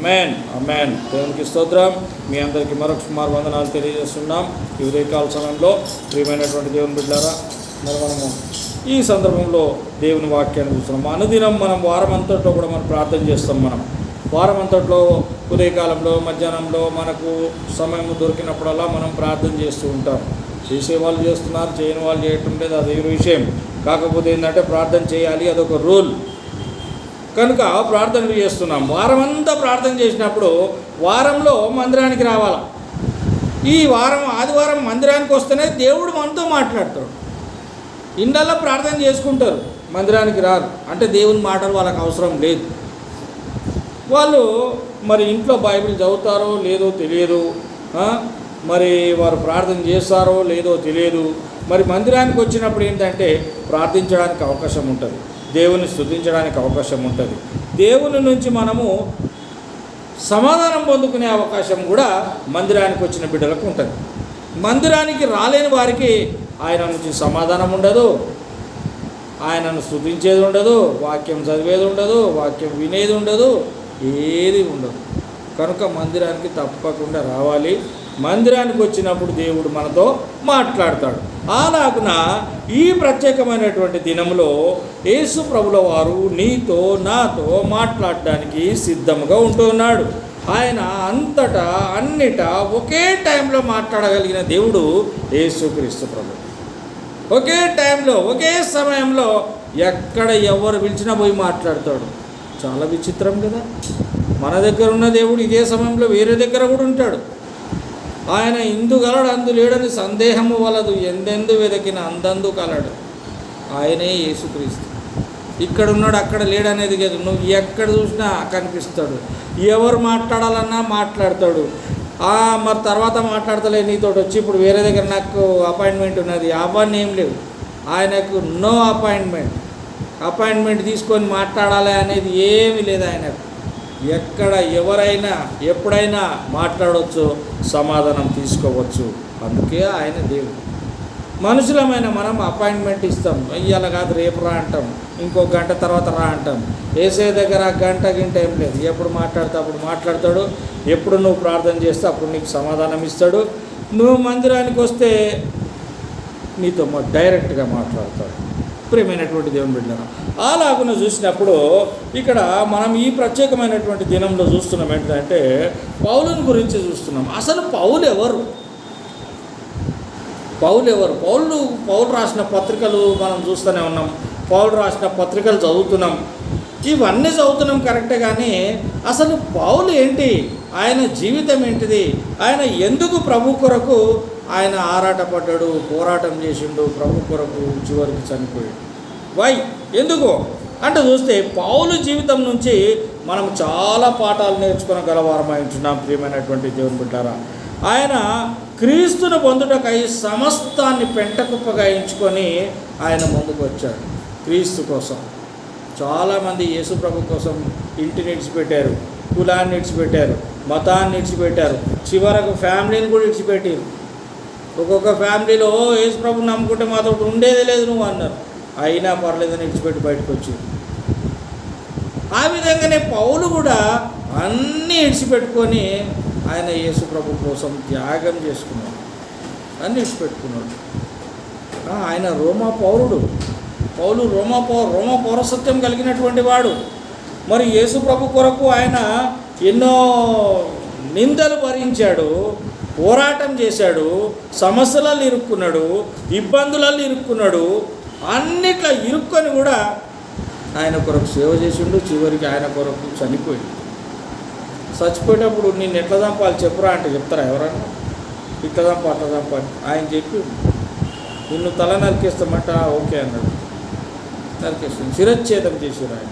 Amen amen. దేవునికి స్తోత్రం. మీ అందరికీ మరొకసారి వందనాలు తెలియజేస్తున్నాం. ఈ ఉదయకాల సమయంలో ప్రియమైనటువంటి దేవుని బిడ్డలారా, మరి మనము ఈ సందర్భంలో దేవుని వాక్యాన్ని చూస్తున్నాం. అనుదినం మనం వారం అంతట్లో కూడా మనం ప్రార్థన చేస్తాం. మనం వారం అంతట్లో ఉదయకాలంలో, మధ్యాహ్నంలో మనకు సమయం దొరికినప్పుడల్లా మనం ప్రార్థన చేస్తూ ఉంటాం. చేసేవాళ్ళు చేస్తున్నారు, చేయని వాళ్ళు చేయటం లేదు, అది వేరే విషయం. కాకపోతే ఏంటంటే ప్రార్థన చేయాలి, అదొక రూల్. కనుక ప్రార్థనలు చేస్తున్నాం. వారం అంతా ప్రార్థన చేసినప్పుడు వారంలో మందిరానికి రావాలి. ఈ వారం ఆదివారం మందిరానికి వస్తేనే దేవుడు మనతో మాట్లాడతాడు. ఇండ్లల్లో ప్రార్థన చేసుకుంటారు, మందిరానికి రారు. అంటే దేవుని మాటలు వాళ్ళకి అవసరం లేదు. వాళ్ళు మరి ఇంట్లో బైబిల్ చదువుతారో లేదో తెలియదు, మరి వారు ప్రార్థన చేస్తారో లేదో తెలియదు. మరి మందిరానికి వచ్చినప్పుడు ఏంటంటే ప్రార్థించడానికి అవకాశం ఉంటుంది, దేవుని స్తుతించడానికి అవకాశం ఉంటుంది, దేవుని నుంచి మనము సమాధానం పొందుకునే అవకాశం కూడా మందిరానికి వచ్చిన బిడ్డలకు ఉంటుంది. మందిరానికి రాలేని వారికి ఆయన నుంచి సమాధానం ఉండదు, ఆయనను స్తుతించేది ఉండదు, వాక్యం చదివేది ఉండదు, వాక్యం వినేది ఉండదు, ఏది ఉండదు. కనుక మందిరానికి తప్పకుండా రావాలి. మందిరానికి వచ్చినప్పుడు దేవుడు మనతో మాట్లాడతాడు. అలాగున ఈ ప్రత్యేకమైనటువంటి దినంలో యేసు ప్రభుల వారు నీతో నాతో మాట్లాడడానికి సిద్ధంగా ఉంటున్నాడు. ఆయన అంతటా అన్నిటా ఒకే టైంలో మాట్లాడగలిగిన దేవుడు యేసుక్రీస్తు ప్రభు. ఒకే టైంలో ఒకే సమయంలో ఎక్కడ ఎవరు పిలిచినా పోయి మాట్లాడతాడు. చాలా విచిత్రం కదా. మన దగ్గర ఉన్న దేవుడు ఇదే సమయంలో వేరే దగ్గర కూడా ఉంటాడు. ఆయన ఇందు కలడు అందు లేడని సందేహము వలదు, ఎందెందు వెదకిన అందందు కలడు. ఆయనే యేసుక్రీస్తు. ఇక్కడ ఉన్నాడు అక్కడ లేడనేది కదా. నువ్వు ఎక్కడ చూసినా కనిపిస్తాడు. ఎవరు మాట్లాడాలన్నా మాట్లాడతాడు. మరి తర్వాత మాట్లాడతలే నీతో వచ్చి ఇప్పుడు వేరే దగ్గర నాకు అపాయింట్మెంట్ ఉన్నది, అవన్నీ ఏం లేవు. ఆయనకు నో అపాయింట్మెంట్ తీసుకొని మాట్లాడాలి అనేది ఏమీ లేదు ఆయనకు. ఎక్కడ ఎవరైనా ఎప్పుడైనా మాట్లాడవచ్చు, సమాధానం తీసుకోవచ్చు. అందుకే ఆయన దేవుడు. మనుషులమైన మనం అపాయింట్మెంట్ ఇస్తాం. ఇవాళ కాదు రేపు రా అంటాం, ఇంకో గంట తర్వాత రా అంటాం. వేసే దగ్గర గంట ఏం లేదు. ఎప్పుడు మాట్లాడితే అప్పుడు మాట్లాడతాడు. ఎప్పుడు నువ్వు ప్రార్థన చేస్తే అప్పుడు నీకు సమాధానం ఇస్తాడు. నువ్వు మందిరానికి వస్తే నీతో డైరెక్ట్గా మాట్లాడతాడు. ప్రియమైనటువంటి దేవుని బిడ్డలారా, అలాగున చూసినప్పుడు ఇక్కడ మనం ఈ ప్రత్యేకమైనటువంటి దినంలో చూస్తున్నాం ఏంటంటే పౌలుని గురించి చూస్తున్నాం. అసలు పౌలు ఎవరు? పౌలు రాసిన పత్రికలు మనం చూస్తూనే ఉన్నాం. పౌలు రాసిన పత్రికలు చదువుతున్నాం. ఇవన్నీ చదువుతున్నాం కరెక్టే, కానీ అసలు పౌలు ఏంటి, ఆయన జీవితం ఏంటిది, ఆయన ఎందుకు ప్రభు కొరకు ఆయన ఆరాటపడ్డాడు, పోరాటం చేసిండు, ప్రభు కొరకు చివరికి చనిపోయాడు. ఎందుకు అంటే చూస్తే పౌలు జీవితం నుంచి మనం చాలా పాఠాలు నేర్చుకోగలవారమై ఉంటున్నాం. ప్రియమైనటువంటి దేవుని బిడ్డారా, ఆయన క్రీస్తును పొందుటకై సమస్తాన్ని పెంటకుప్పగా ఎంచుకొని ఆయన ముందుకు వచ్చాడు. క్రీస్తు కోసం చాలామంది యేసు ప్రభు కోసం ఇంటిని విడిచిపెట్టారు, కులాన్ని విడిచిపెట్టారు, మతాన్ని విడిచిపెట్టారు, చివరకు ఫ్యామిలీని కూడా విడిచిపెట్టారు. ఒక్కొక్క ఫ్యామిలీలో యేసు ప్రభుని నమ్ముకుంటే మాతో ఉండేదే లేదు నువ్వు అన్నారు. అయినా పర్లేదని విడిచిపెట్టి బయటకు వచ్చారు. ఆ విధంగానే పౌలు కూడా అన్నీ విడిచిపెట్టుకొని ఆయన యేసు ప్రభు కోసం త్యాగం చేసుకున్నాడు, అన్నీ విడిచిపెట్టుకున్నాడు. ఆయన రోమా పౌరుడు. పౌలు రోమా పౌరసత్వం కలిగినటువంటి వాడు. మరి యేసు ప్రభు కొరకు ఆయన ఎన్నో నిందలు భరించాడు, పోరాటం చేశాడు, సమస్యలలో ఇరుక్కున్నాడు, ఇబ్బందులలో ఇరుక్కున్నాడు. అన్నిట్లో ఇరుక్కొని కూడా ఆయన కొరకు సేవ చేసిండు. చివరికి ఆయన కొరకు చనిపోయింది. చచ్చిపోయేటప్పుడు నిన్ను ఎట్లా చంపాలి చెప్పురా అంటే చెప్తారా ఎవరన్నా? ఇట్లా చంప అట్లా చంపాలి ఆయన చెప్పి, నిన్ను తల నరికేస్తామంట ఓకే అన్నాడు. నరికేస్తుంది, శిరచ్ఛేదం చేసారు ఆయన.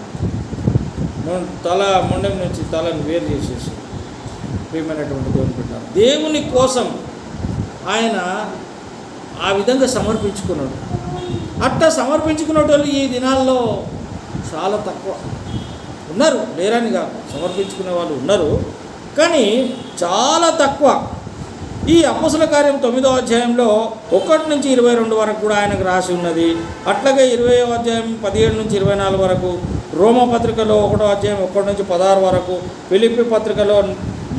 తల మొండెం నుంచి తలను వేరు చేసేసి. ప్రియమైనటువంటి దేవుని బిడ్డ, దేవుని కోసం ఆయన ఆ విధంగా సమర్పించుకున్నాడు. అట్లా సమర్పించుకునే వాళ్ళు ఈ దినాల్లో చాలా తక్కువ ఉన్నారు. లేరని కాదు, సమర్పించుకునే వాళ్ళు ఉన్నారు, కానీ చాలా తక్కువ. ఈ అపోస్తల కార్యం 9వ అధ్యాయంలో 1 నుంచి 22 వరకు కూడా ఆయనకు రాసి ఉన్నది. అట్లాగే 20వ అధ్యాయం 17 నుంచి 24 వరకు, రోమా పత్రికలో 1వ అధ్యాయం 1 నుంచి 16 వరకు, ఫిలిప్పీ పత్రికలో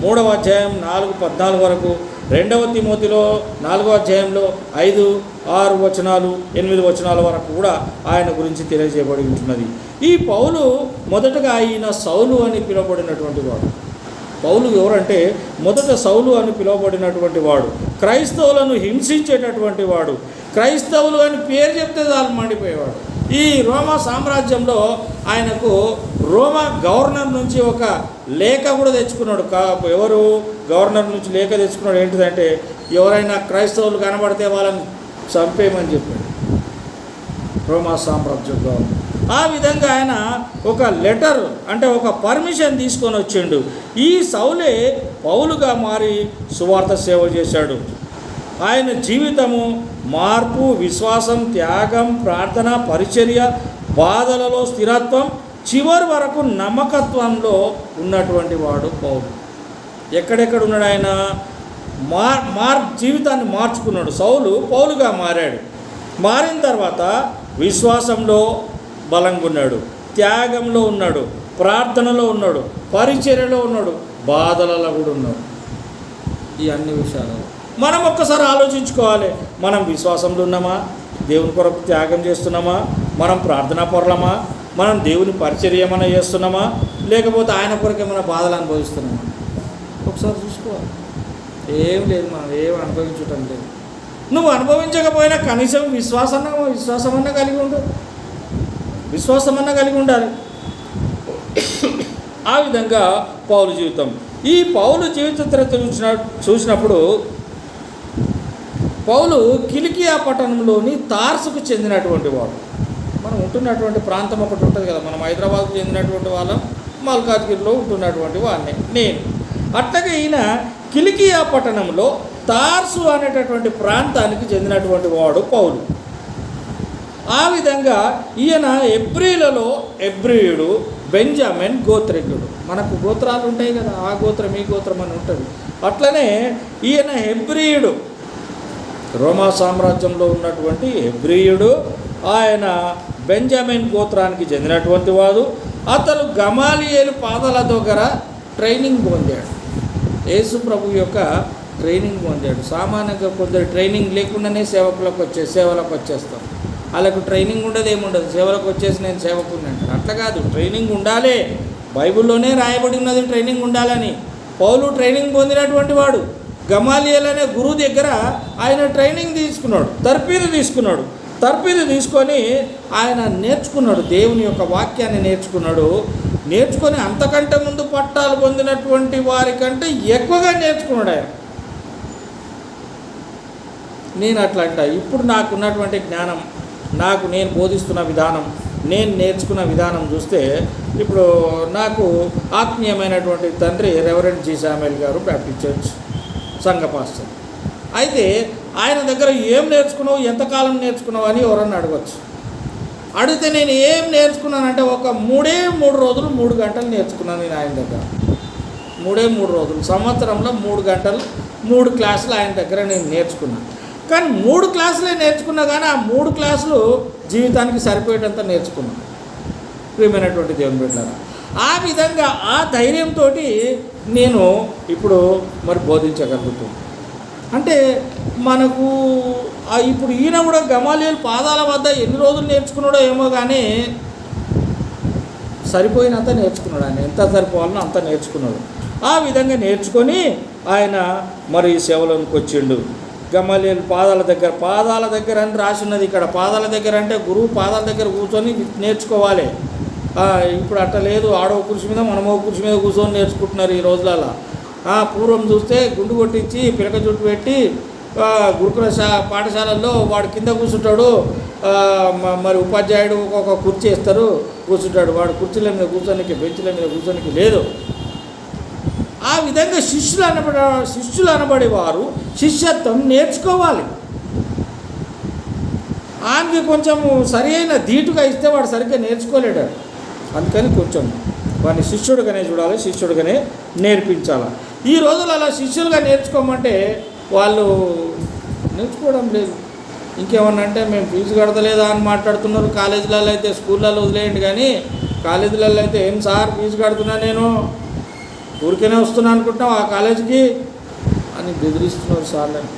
3వ అధ్యాయం 4-14 వరకు, 2వ తిమోతిలో 4వ అధ్యాయంలో 5, 6 వచనాలు 8 వచనాల వరకు కూడా ఆయన గురించి తెలియజేయబడి ఉంటున్నది. ఈ పౌలు మొదటగా ఆయన సౌలు అని పిలువబడినటువంటి వాడు. పౌలు ఎవరంటే మొదట సౌలు అని పిలువబడినటువంటి వాడు, క్రైస్తవులను హింసించేటటువంటి వాడు, క్రైస్తవులు అని పేరు చెప్తే చాలు మండిపోయేవాడు. ఈ రోమా సామ్రాజ్యంలో ఆయనకు రోమా గవర్నర్ నుంచి ఒక లేఖ కూడా తెచ్చుకున్నాడు. ఎవరు గవర్నర్ నుంచి లేఖ తెచ్చుకున్నాడు? ఏంటిదంటే ఎవరైనా క్రైస్తవులు కనబడితే వాళ్ళని చంపేయమని చెప్పాడు రోమా సామ్రాజ్యం గవర్నర్. ఆ విధంగా ఆయన ఒక లెటర్ అంటే ఒక పర్మిషన్ తీసుకొని వచ్చిండు. ఈ సౌలే పౌలుగా మారి సువార్త సేవ చేశాడు. ఆయన జీవితము మార్పు, విశ్వాసం, త్యాగం, ప్రార్థన, పరిచర్య, బాధలలో స్థిరత్వం, చివరి వరకు నమ్మకత్వంలో ఉన్నటువంటి వాడు పౌలు. ఎక్కడెక్కడ ఉన్నాడు ఆయన? జీవితాన్ని మార్చుకున్నాడు. సౌలు పౌలుగా మారాడు. మారిన తర్వాత విశ్వాసంలో బలంగా ఉన్నాడు, త్యాగంలో ఉన్నాడు, ప్రార్థనలో ఉన్నాడు, పరిచర్యలో ఉన్నాడు, బాధలలో కూడా ఉన్నాడు. ఈ అన్ని విషయాలు మనం ఒక్కసారి ఆలోచించుకోవాలి. మనం విశ్వాసంలో ఉన్నామా? దేవుని కొరకు త్యాగం చేస్తున్నామా? మనం ప్రార్థనా పరులమా? మనం దేవుని పరిచర్య ఏమైనా చేస్తున్నామా? లేకపోతే ఆయన కొరకు ఏమైనా బాధలు అనుభవిస్తున్నామా? ఒకసారి చూసుకోవాలి. ఏం లేదు, మనం ఏం అనుభవించటం లేదు. నువ్వు అనుభవించకపోయినా కనీసం విశ్వాసమన్నా కలిగి ఉండు, విశ్వాసమన్నా కలిగి ఉండాలి. ఆ విధంగా పౌలు జీవితం. ఈ పౌలు జీవిత చరిత్ర చూసినప్పుడు పౌలు కిలికియా పట్టణంలోని తార్సుకు చెందినటువంటి వాడు. మనం ఉంటున్నటువంటి ప్రాంతం ఒకటి ఉంటుంది కదా, మనం హైదరాబాద్కు చెందినటువంటి వాళ్ళం, మల్కాజ్గిరిలో ఉంటున్నటువంటి వాడిని నేను. అట్లాగే ఈయన కిలికియా పట్టణంలో తార్సు అనేటటువంటి ప్రాంతానికి చెందినటువంటి వాడు పౌలు. ఆ విధంగా ఈయన ఎబ్రీలలో ఎబ్రియుడు, బెంజమిన్ గోత్రికుడు. మనకు గోత్రాలు ఉంటాయి కదా, ఆ గోత్రం ఈ గోత్రం అని ఉంటుంది. అట్లనే ఈయన హెబ్రీయుడు, రోమా సామ్రాజ్యంలో ఉన్నటువంటి హెబ్రీయుడు. ఆయన బెంజమిన్ గోత్రానికి చెందినటువంటి వాడు. అతను గమాలియేలు పాదాల దగ్గర ట్రైనింగ్ పొందాడు. యేసు ప్రభు యొక్క ట్రైనింగ్ పొందాడు. సామాన్యంగా కొందరు ట్రైనింగ్ లేకుండానే సేవలకు వచ్చేస్తాం. వాళ్ళకు ట్రైనింగ్ ఉండదు, ఏముండదు, సేవలకు వచ్చేసి నేను సేవకుని అంటారు. అట్లా కాదు, ట్రైనింగ్ ఉండాలి. బైబిల్లోనే రాయబడి ఉన్నది ట్రైనింగ్ ఉండాలని. పౌలు ట్రైనింగ్ పొందినటువంటి వాడు. గమాలియేల్ అనే గురువు దగ్గర ఆయన ట్రైనింగ్ తీసుకున్నాడు, తర్పీదు తీసుకొని ఆయన నేర్చుకున్నాడు. దేవుని యొక్క వాక్యాన్ని నేర్చుకొని అంతకంటే ముందు పట్టాలు పొందినటువంటి వారికంటే ఎక్కువగా నేర్చుకున్నాడు ఆయన. నేను అట్లా అంట, ఇప్పుడు నాకున్నటువంటి జ్ఞానం, నేను బోధిస్తున్న విధానం, నేను నేర్చుకున్న విధానం చూస్తే ఇప్పుడు నాకు ఆత్మీయమైనటువంటి తండ్రి రెవరెండ్ జి శామ్యూయల్ గారు, బ్యాప్టిస్ట్ చర్చ్ సంఘ పాస్టర్. అయితే ఆయన దగ్గర ఏం నేర్చుకున్నావు, ఎంతకాలం నేర్చుకున్నావు అని ఎవరన్నా అడగచ్చు. అడిగితే నేను ఏం నేర్చుకున్నానంటే ఒక 3 రోజులు 3 గంటలు నేర్చుకున్నాను నేను ఆయన దగ్గర. 3 రోజులు, సంవత్సరంలో 3 గంటలు 3 క్లాసులు ఆయన దగ్గర నేను నేర్చుకున్నాను. కానీ 3 క్లాసులే నేర్చుకున్నా, కానీ ఆ 3 క్లాసులు జీవితానికి సరిపోయేటంత నేర్చుకున్నాను. ప్రియమైనటువంటి దేవుని బిడ్డలారా, ఆ విధంగా ఆ ధైర్యంతో నేను ఇప్పుడు మరి బోధించగలుగుతాను. అంటే మనకు ఇప్పుడు ఈయన కూడా గమాలియేలు పాదాల వద్ద ఎన్ని రోజులు నేర్చుకున్నాడో ఏమో, కానీ సరిపోయినంత నేర్చుకున్నాడు. ఆయన ఎంత సరిపోవాలనో అంత నేర్చుకున్నాడు. ఆ విధంగా నేర్చుకొని ఆయన మరి సేవలోనికి వచ్చిండు. గమాలియేలు పాదాల దగ్గర అని రాసిన్నది ఇక్కడ. పాదాల దగ్గర అంటే గురువు పాదాల దగ్గర కూర్చొని నేర్చుకోవాలి. ఇప్పుడు అట్ట లేదు, ఆడో కుర్చీ మీద మనమో కుర్చీ మీద కూర్చొని నేర్చుకుంటున్నారు ఈ రోజులలో. పూర్వం చూస్తే గుండు కొట్టించి పిలక జుట్టు పెట్టి గురుకుల పాఠశాలల్లో వాడు కింద కూర్చుంటాడు, మరి ఉపాధ్యాయుడు ఒక కుర్చీ వేస్తారు, కూర్చుంటాడు. వాడు కుర్చీల మీద కూర్చోనికి, బెంచ్ల మీద కూర్చోనికి లేదు. ఆ విధంగా శిష్యులు అనబడేవారు శిష్యత్వం నేర్చుకోవాలి. ఆయనకి కొంచెం సరి అయిన ధీటుగా ఇస్తే వాడు సరిగ్గా నేర్చుకోలేడు. అందుకని కొంచెం వాడిని శిష్యుడిగానే చూడాలి, శిష్యుడిగానే నేర్పించాలి. ఈ రోజులు అలా శిష్యులుగా నేర్చుకోమంటే వాళ్ళు నేర్చుకోవడం లేదు. ఇంకేమన్నా అంటే మేము ఫీజు కడతలేదా అని మాట్లాడుతున్నారు. కాలేజీలలో అయితే, స్కూళ్ళలో వదిలేయండి, కానీ కాలేజీలలో అయితే ఏం సార్ ఫీజు కడుతున్నా, నేను ఊరికేనే వస్తున్నా అనుకుంటాం ఆ కాలేజీకి అని బెదిరిస్తున్నారు. సార్లని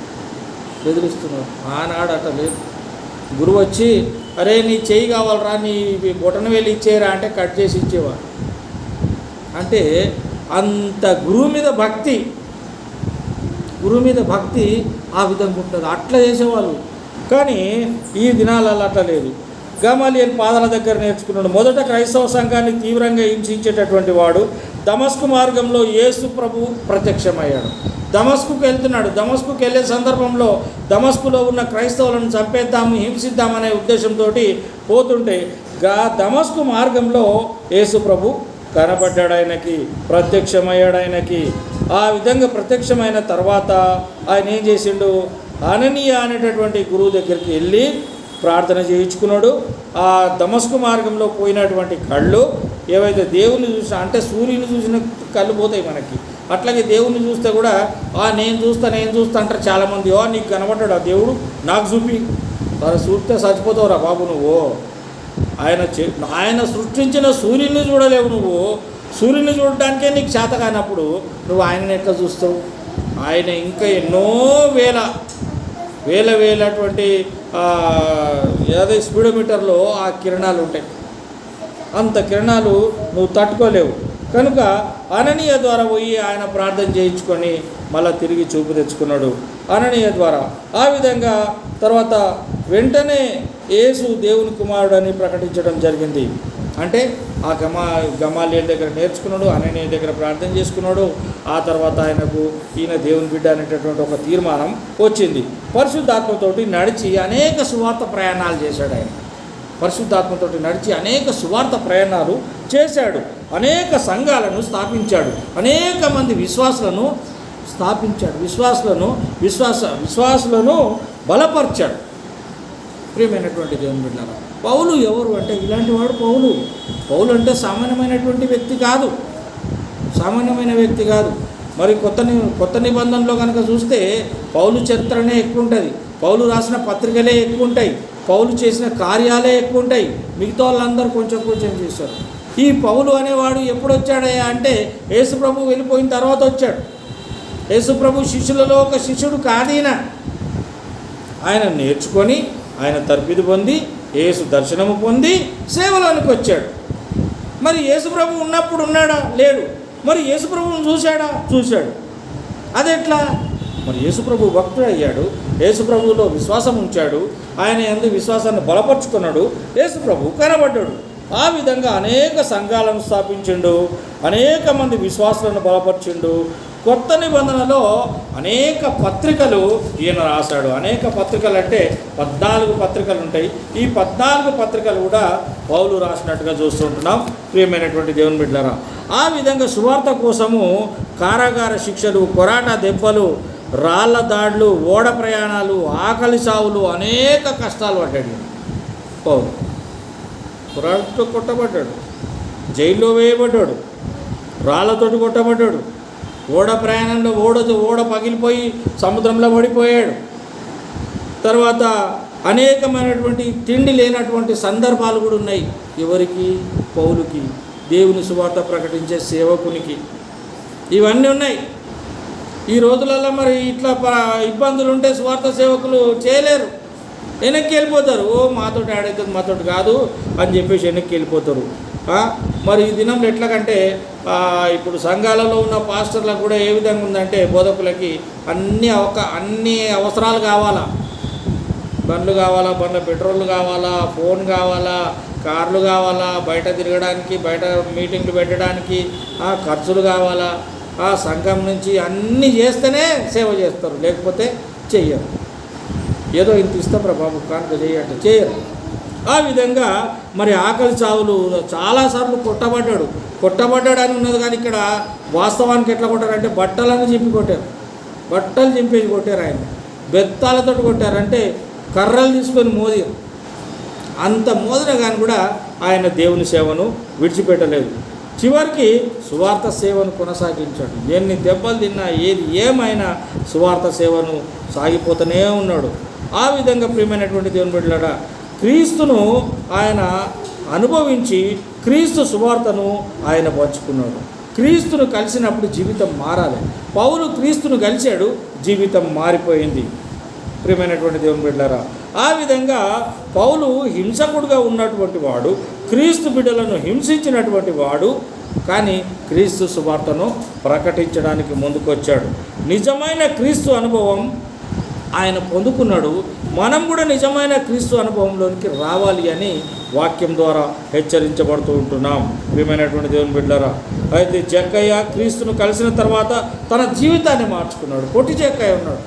బెదిరిస్తున్నారు. ఆనాడు అట్లా లేదు. గురువు వచ్చి అరే నీ చెయ్యి కావాలరా, నీ బొటన వేలు ఇచ్చేయరా అంటే కట్ చేసి ఇచ్చేవారు. అంటే అంత గురువు మీద భక్తి ఆ విధంగా ఉంటుంది. అట్లా చేసేవాళ్ళు. కానీ ఈ దినాలలో అట్లా లేదు. గమాలియేలు పాదాల దగ్గర నేర్చుకున్నాడు. మొదట క్రైస్తవ సంఘాన్ని తీవ్రంగా హింసించేటటువంటి వాడు దమస్కు మార్గంలో యేసు ప్రభు ప్రత్యక్షమయ్యాడు. దమస్కుకు వెళ్తున్నాడు. దమస్కుకు వెళ్ళే సందర్భంలో దమస్కులో ఉన్న క్రైస్తవులను చంపేద్దాము, హింసిద్దామనే ఉద్దేశంతో పోతుంటే దమస్కు మార్గంలో యేసు ప్రభు కనబడ్డాడు, ఆయనకి ప్రత్యక్షమయ్యాడు. ఆయనకి ఆ విధంగా ప్రత్యక్షమైన తర్వాత ఆయన ఏం చేసిండు, అననీయ అనేటటువంటి గురువు దగ్గరికి వెళ్ళి ప్రార్థన చేయించుకున్నాడు. ఆ దమస్కు మార్గంలో పోయినటువంటి కళ్ళు ఏవైతే దేవుని చూసినా, అంటే సూర్యుని చూసిన కళ్ళు పోతాయి మనకి, అట్లాగే దేవుణ్ణి చూస్తే కూడా నేను చూస్తా అంటారు చాలామంది. నీకు కనబడ్డాడు ఆ దేవుడు, నాకు చూపి. సరే చూస్తే చచ్చిపోతావురా బాబు నువ్వు. ఆయన సృష్టించిన సూర్యుని చూడలేవు నువ్వు. సూర్యుని చూడడానికే నీకు చేత కానప్పుడు నువ్వు ఆయనని ఎట్లా చూస్తావు? ఆయన ఇంకా ఎన్నో వేలటువంటి స్పీడోమీటర్లో ఆ కిరణాలు ఉంటాయి. అంత కిరణాలు నువ్వు తట్టుకోలేవు. కనుక అననీయ ద్వారా పోయి ఆయన ప్రార్థన చేయించుకొని మళ్ళీ తిరిగి చూపు తెచ్చుకున్నాడు అననీయ ద్వారా. ఆ విధంగా తర్వాత వెంటనే యేసు దేవుని కుమారుడని ప్రకటించడం జరిగింది. అంటే ఆ గమాలియేలు దగ్గర నేర్చుకున్నాడు, అననీయ దగ్గర ప్రార్థన చేసుకున్నాడు. ఆ తర్వాత ఆయనకు ఈయన దేవుని బిడ్డ అనేటటువంటి ఒక తీర్మానం వచ్చింది. పరిశుద్ధాత్మతోటి నడిచి అనేక సువార్త ప్రయాణాలు చేశాడు. ఆయన పరిశుద్ధాత్మతోటి నడిచి అనేక సువార్త ప్రయాణాలు చేశాడు. అనేక సంఘాలను స్థాపించాడు. అనేక మంది విశ్వాసులను స్థాపించాడు. విశ్వాసులను బలపరిచాడు. ప్రియమైనటువంటి దేవుని బిడ్డలారా, పౌలు ఎవరు అంటే ఇలాంటి వాడు పౌలు అంటే సామాన్యమైనటువంటి వ్యక్తి కాదు. మరి కొత్త నిబంధనలో కనుక చూస్తే పౌలు చరిత్రనే ఎక్కువ ఉంటుంది. పౌలు రాసిన పత్రికలే ఎక్కువ ఉంటాయి. పౌలు చేసిన కార్యాలే ఎక్కువ ఉంటాయి. మిగతా వాళ్ళందరూ కొంచెం చేశారు. ఈ పౌలు అనేవాడు ఎప్పుడు వచ్చాడయ్యా అంటే యేసుప్రభు వెళ్ళిపోయిన తర్వాత వచ్చాడు. యేసుప్రభు శిష్యులలో ఒక శిష్యుడు కాదీన. ఆయన నేర్చుకొని, ఆయన తర్ఫీదు పొంది, యేసు దర్శనము పొంది సేవలోనికి వచ్చాడు. మరి యేసుప్రభు ఉన్నప్పుడు ఉన్నాడా? లేడు. మరి యేసుప్రభువును చూశాడు. అదెట్లా? మరి యేసుప్రభు భక్తుడు అయ్యాడు. యేసుప్రభువులో విశ్వాసం ఉంచాడు. ఆయన యందు విశ్వాసాన్ని బలపరుచుకున్నాడు. యేసుప్రభు కనబడ్డాడు. ఆ విధంగా అనేక సంఘాలను స్థాపించిండు. అనేక మంది విశ్వాసులను బలపరిచిండు. కొత్త నిబంధనలో అనేక పత్రికలు ఈయన రాశాడు. అనేక పత్రికలు అంటే 14 పత్రికలు ఉంటాయి. ఈ 14 పత్రికలు కూడా పౌలు రాసినట్టుగా చూస్తుంటున్నాం. ప్రియమైనటువంటి దేవుని బిడ్డలారా, ఆ విధంగా సువార్త కోసము కారాగార శిక్షలు, కొరాటా దెబ్బలు, రాళ్ల దాడులు, ఓడ ప్రయాణాలు, ఆకలి సావులు, అనేక కష్టాలు పడ్డాడు పౌలు. కొరాటతో కొట్టబడ్డాడు, జైల్లో వేయబడ్డాడు, రాళ్లతోటి కొట్టబడ్డాడు, ఓడ ప్రయాణంలో ఓడ పగిలిపోయి సముద్రంలో పడిపోయాడు. తర్వాత అనేకమైనటువంటి తిండి లేనటువంటి సందర్భాలు కూడా ఉన్నాయి. ఎవరికి? పౌలుకి, దేవుని సువార్త ప్రకటించే సేవకునికి. ఇవన్నీ ఉన్నాయి. ఈ రోజులలో మరి ఇట్లా ఇబ్బందులు ఉంటే సువార్త సేవకులు చేయలేరు, వెనక్కి వెళ్ళిపోతారు. మాతోటి ఆడవుతుంది, మాతోటి కాదు అని చెప్పేసి వెనక్కి వెళ్ళిపోతారు. మరి ఈ దినంలో ఎట్లాగంటే ఇప్పుడు సంఘాలలో ఉన్న పాస్టర్లకు కూడా ఏ విధంగా ఉందంటే బోధకులకి అన్ని అవసరాలు కావాలా. బండ్లు కావాలా, బండ్ల పెట్రోల్ కావాలా, ఫోన్ కావాలా, కార్లు కావాలా, బయట తిరగడానికి, బయట మీటింగ్లు పెట్టడానికి ఖర్చులు కావాలా. సంఘం నుంచి అన్నీ చేస్తేనే సేవ చేస్తారు, లేకపోతే చెయ్యరు. ఏదో ఇంత ఇస్తాం బాబు కానుక చేయట చేయరు. ఆ విధంగా మరి ఆకలి చావులు చాలాసార్లు కొట్టబడ్డాడు అని ఉన్నది. కానీ ఇక్కడ వాస్తవానికి ఎట్లా కొట్టారంటే బట్టలను చింపేసి కొట్టారు. ఆయన బెత్తాలతో కొట్టారంటే కర్రలు తీసుకొని మోదిరు. అంత మోదిన కానీ కూడా ఆయన దేవుని సేవను విడిచిపెట్టలేదు. చివరికి సువార్త సేవను కొనసాగించాడు. ఎన్ని దెబ్బలు తిన్నా ఏది ఏమైనా సువార్త సేవను సాగిపోతూనే ఉన్నాడు. ఆ విధంగా ప్రియమైనటువంటి దేవుని బిడ్డలారా, క్రీస్తును ఆయన అనుభవించి క్రీస్తు సువార్తను ఆయన పంచుకున్నాడు. క్రీస్తును కలిసినప్పుడు జీవితం మారాలి. పౌలు క్రీస్తును కలిశాడు, జీవితం మారిపోయింది. ప్రియమైనటువంటి దేవుని బిడ్డలారా, ఆ విధంగా పౌలు హింసకుడుగా ఉన్నటువంటి వాడు, క్రీస్తు బిడ్డలను హింసించినటువంటి వాడు, కానీ క్రీస్తు సువార్తను ప్రకటించడానికి ముందుకొచ్చాడు. నిజమైన క్రీస్తు అనుభవం ఆయన పొందుకున్నాడు. మనం కూడా నిజమైన క్రీస్తు అనుభవంలోనికి రావాలి అని వాక్యం ద్వారా హెచ్చరించబడుతూ ఉంటున్నాం. ప్రియమైనటువంటి దేవుని బిడ్డలారా, అయితే జక్కయ్య క్రీస్తును కలిసిన తర్వాత తన జీవితాన్ని మార్చుకున్నాడు. పొట్టి జక్కయ్య ఉన్నాడు,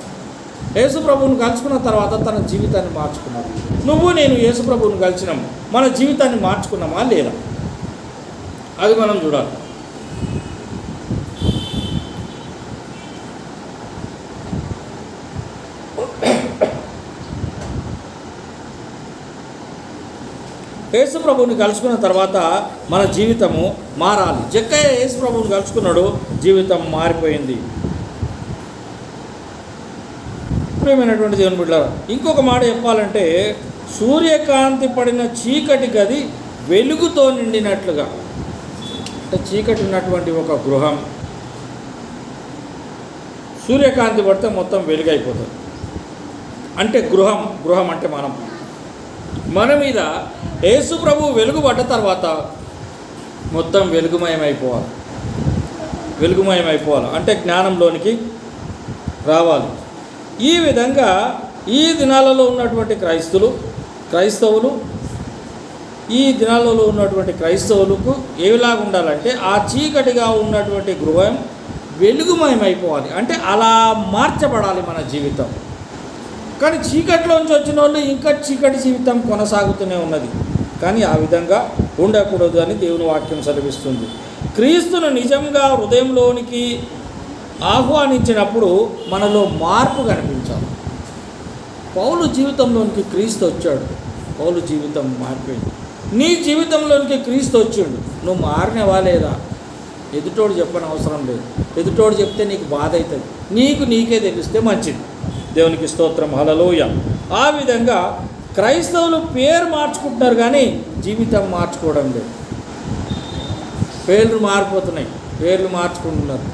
యేసు ప్రభువును కలుసుకున్న తర్వాత తన జీవితాన్ని మార్చుకున్నాడు. నువ్వు నేను యేసు ప్రభువును కలిసినాం, మన జీవితాన్ని మార్చుకున్నామా లేదా, అది మనం చూడాలి. యేసు ప్రభువుని కలుసుకున్న తర్వాత మన జీవితము మారాలి. జక్కయ్య యేసు ప్రభువుని కలుసుకున్నాడు, జీవితం మారిపోయింది. ప్రియమైనటువంటి దేవుని బిడ్డలారా, ఇంకొక మాట చెప్పాలంటే, సూర్యకాంతి పడిన చీకటి గది వెలుగుతో నిండినట్లుగా, అంటే చీకటి ఉన్నటువంటి ఒక గృహం సూర్యకాంతి పడితే మొత్తం వెలుగైపోతుంది. అంటే గృహం అంటే మన మీద యేసు ప్రభు వెలుగు పడ్డ తర్వాత మొత్తం వెలుగుమయం అయిపోవాలి. అంటే జ్ఞానంలోనికి రావాలి. ఈ విధంగా ఈ దినాలలో ఉన్నటువంటి క్రైస్తవులు ఈ దినాలలో ఉన్నటువంటి క్రైస్తవులకు ఏలాగా ఉండాలంటే, ఆ చీకటిగా ఉన్నటువంటి గృహం వెలుగుమయం అయిపోవాలి. అంటే అలా మార్చబడాలి మన జీవితం. కానీ చీకటిలోంచి వచ్చిన వాళ్ళు ఇంకా చీకటి జీవితం కొనసాగుతూనే ఉన్నది. కానీ ఆ విధంగా ఉండకూడదు అని దేవుని వాక్యం సెలవిస్తుంది. క్రీస్తును నిజంగా హృదయంలోనికి ఆహ్వానించినప్పుడు మనలో మార్పు కనిపించాలి. పౌలు జీవితంలోనికి క్రీస్తు వచ్చాడు, పౌలు జీవితం మారిపోయింది. నీ జీవితంలోనికి క్రీస్తు వచ్చాడు, నువ్వు మారినవా లేదా? ఎదుటోడు చెప్పని అవసరం లేదు. ఎదుటోడు చెప్తే నీకు బాధ అవుతుంది, నీకే తెలిస్తే మంచిది. దేవునికి స్తోత్రం, హల్లెలూయా. ఆ విధంగా క్రైస్తవులు పేరు మార్చుకుంటున్నారు కానీ జీవితం మార్చుకోవడం లేదు. పేర్లు మారిపోతున్నాయి, పేర్లు మార్చుకుంటున్నారు.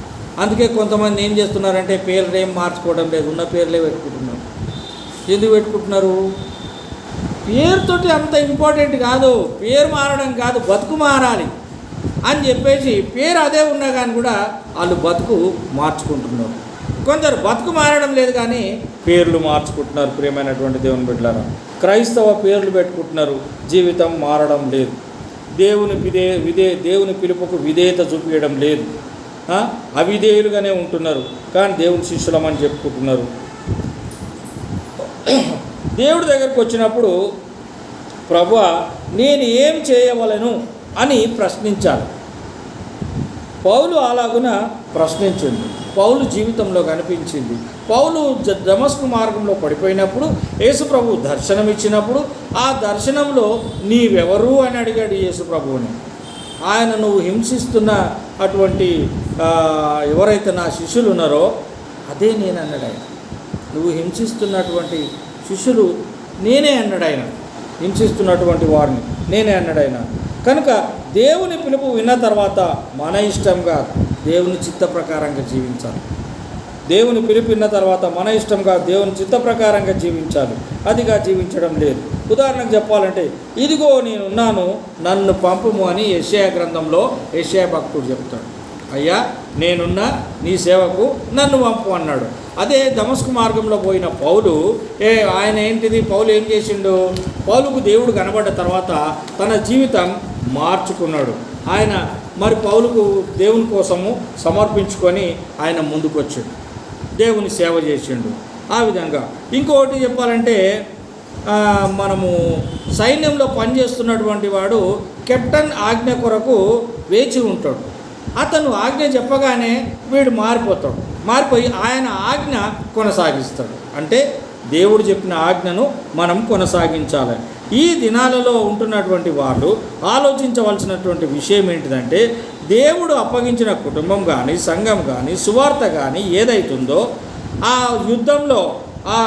అందుకే కొంతమంది ఏం చేస్తున్నారంటే పేర్లు ఏం మార్చుకోవడం లేదు, ఉన్న పేర్లే పెట్టుకుంటున్నారు. ఎందుకు పెట్టుకుంటున్నారు? పేరుతోటి అంత ఇంపార్టెంట్ కాదు, పేరు మారడం కాదు, బతుకు మారాలి అని చెప్పేసి పేరు అదే ఉన్నా కానీ కూడా వాళ్ళు బతుకు మార్చుకుంటున్నారు. కొందరు బతుకు మారడం లేదు కానీ పేర్లు మార్చుకుంటున్నారు. ప్రియమైనటువంటి దేవుని బిడ్డలారా, క్రైస్తవ పేర్లు పెట్టుకుంటున్నారు, జీవితం మారడం లేదు. దేవుని పిలుపుకు విధేయత చూపించడం లేదు. అవిధేయులుగానే ఉంటున్నారు, కానీ దేవుని శిష్యులమని చెప్పుకుంటున్నారు. దేవుడి దగ్గరికి వచ్చినప్పుడు ప్రభువా నేను ఏం చేయవలెను అని ప్రశ్నించాలి. పౌలు అలాగున ప్రశ్నించింది. పౌలు జీవితంలో కనిపించింది. పౌలు దమస్కు మార్గంలో పడిపోయినప్పుడు యేసు ప్రభు దర్శనం ఇచ్చినప్పుడు ఆ దర్శనంలో నీవెవరు అని అడిగాడు యేసు ప్రభువుని. ఆయన నువ్వు హింసిస్తున్న అటువంటి ఎవరైతే నా శిష్యులు ఉన్నారో అదే నేను అన్నాడు ఆయన. నువ్వు హింసిస్తున్నటువంటి శిష్యులు నేనే అన్నాడు ఆయన. హింసిస్తున్నటువంటి వారిని నేనే అన్నాడు ఆయన. కనుక దేవుని పిలుపు విన్న తర్వాత మన ఇష్టంగా దేవుని చిత్త ప్రకారంగా జీవించాలి. దేవుని పిలుపు విన్న తర్వాత మన ఇష్టంగా దేవుని చిత్త ప్రకారంగా జీవించాలి. అదిగా జీవించడం లేదు. ఉదాహరణకు చెప్పాలంటే, ఇదిగో నేనున్నాను నన్ను పంపుము అని యెషయా గ్రంథంలో యెషయా భక్తుడు చెప్తాడు. అయ్యా నేనున్న నీ సేవకు నన్ను పంపు అన్నాడు. అదే దమస్కు మార్గంలో పోయిన పౌలు పౌలు ఏం చేసిండు? పౌలుకు దేవుడు కనబడ్డ తర్వాత తన జీవితం మార్చుకున్నాడు. ఆయన పౌలుకు దేవుని కోసము సమర్పించుకొని ఆయన ముందుకు వచ్చాడు, దేవుని సేవ చేసిండు. ఆ విధంగా ఇంకొకటి చెప్పాలంటే, మనము సైన్యంలో పనిచేస్తున్నటువంటి వాడు కెప్టెన్ ఆజ్ఞ కొరకు వేచి ఉంటాడు. అతను ఆజ్ఞ చెప్పగానే వీడు మారిపోయి ఆయన ఆజ్ఞ కొనసాగిస్తాడు. అంటే దేవుడు చెప్పిన ఆజ్ఞను మనం కొనసాగించాలి. ఈ దినాలలో ఉంటున్నటువంటి వాళ్ళు ఆలోచించవలసినటువంటి విషయం ఏంటిదంటే, దేవుడు అప్పగించిన కుటుంబం కానీ, సంఘం కానీ, సువార్త కానీ ఏదైతుందో ఆ యుద్ధంలో, ఆ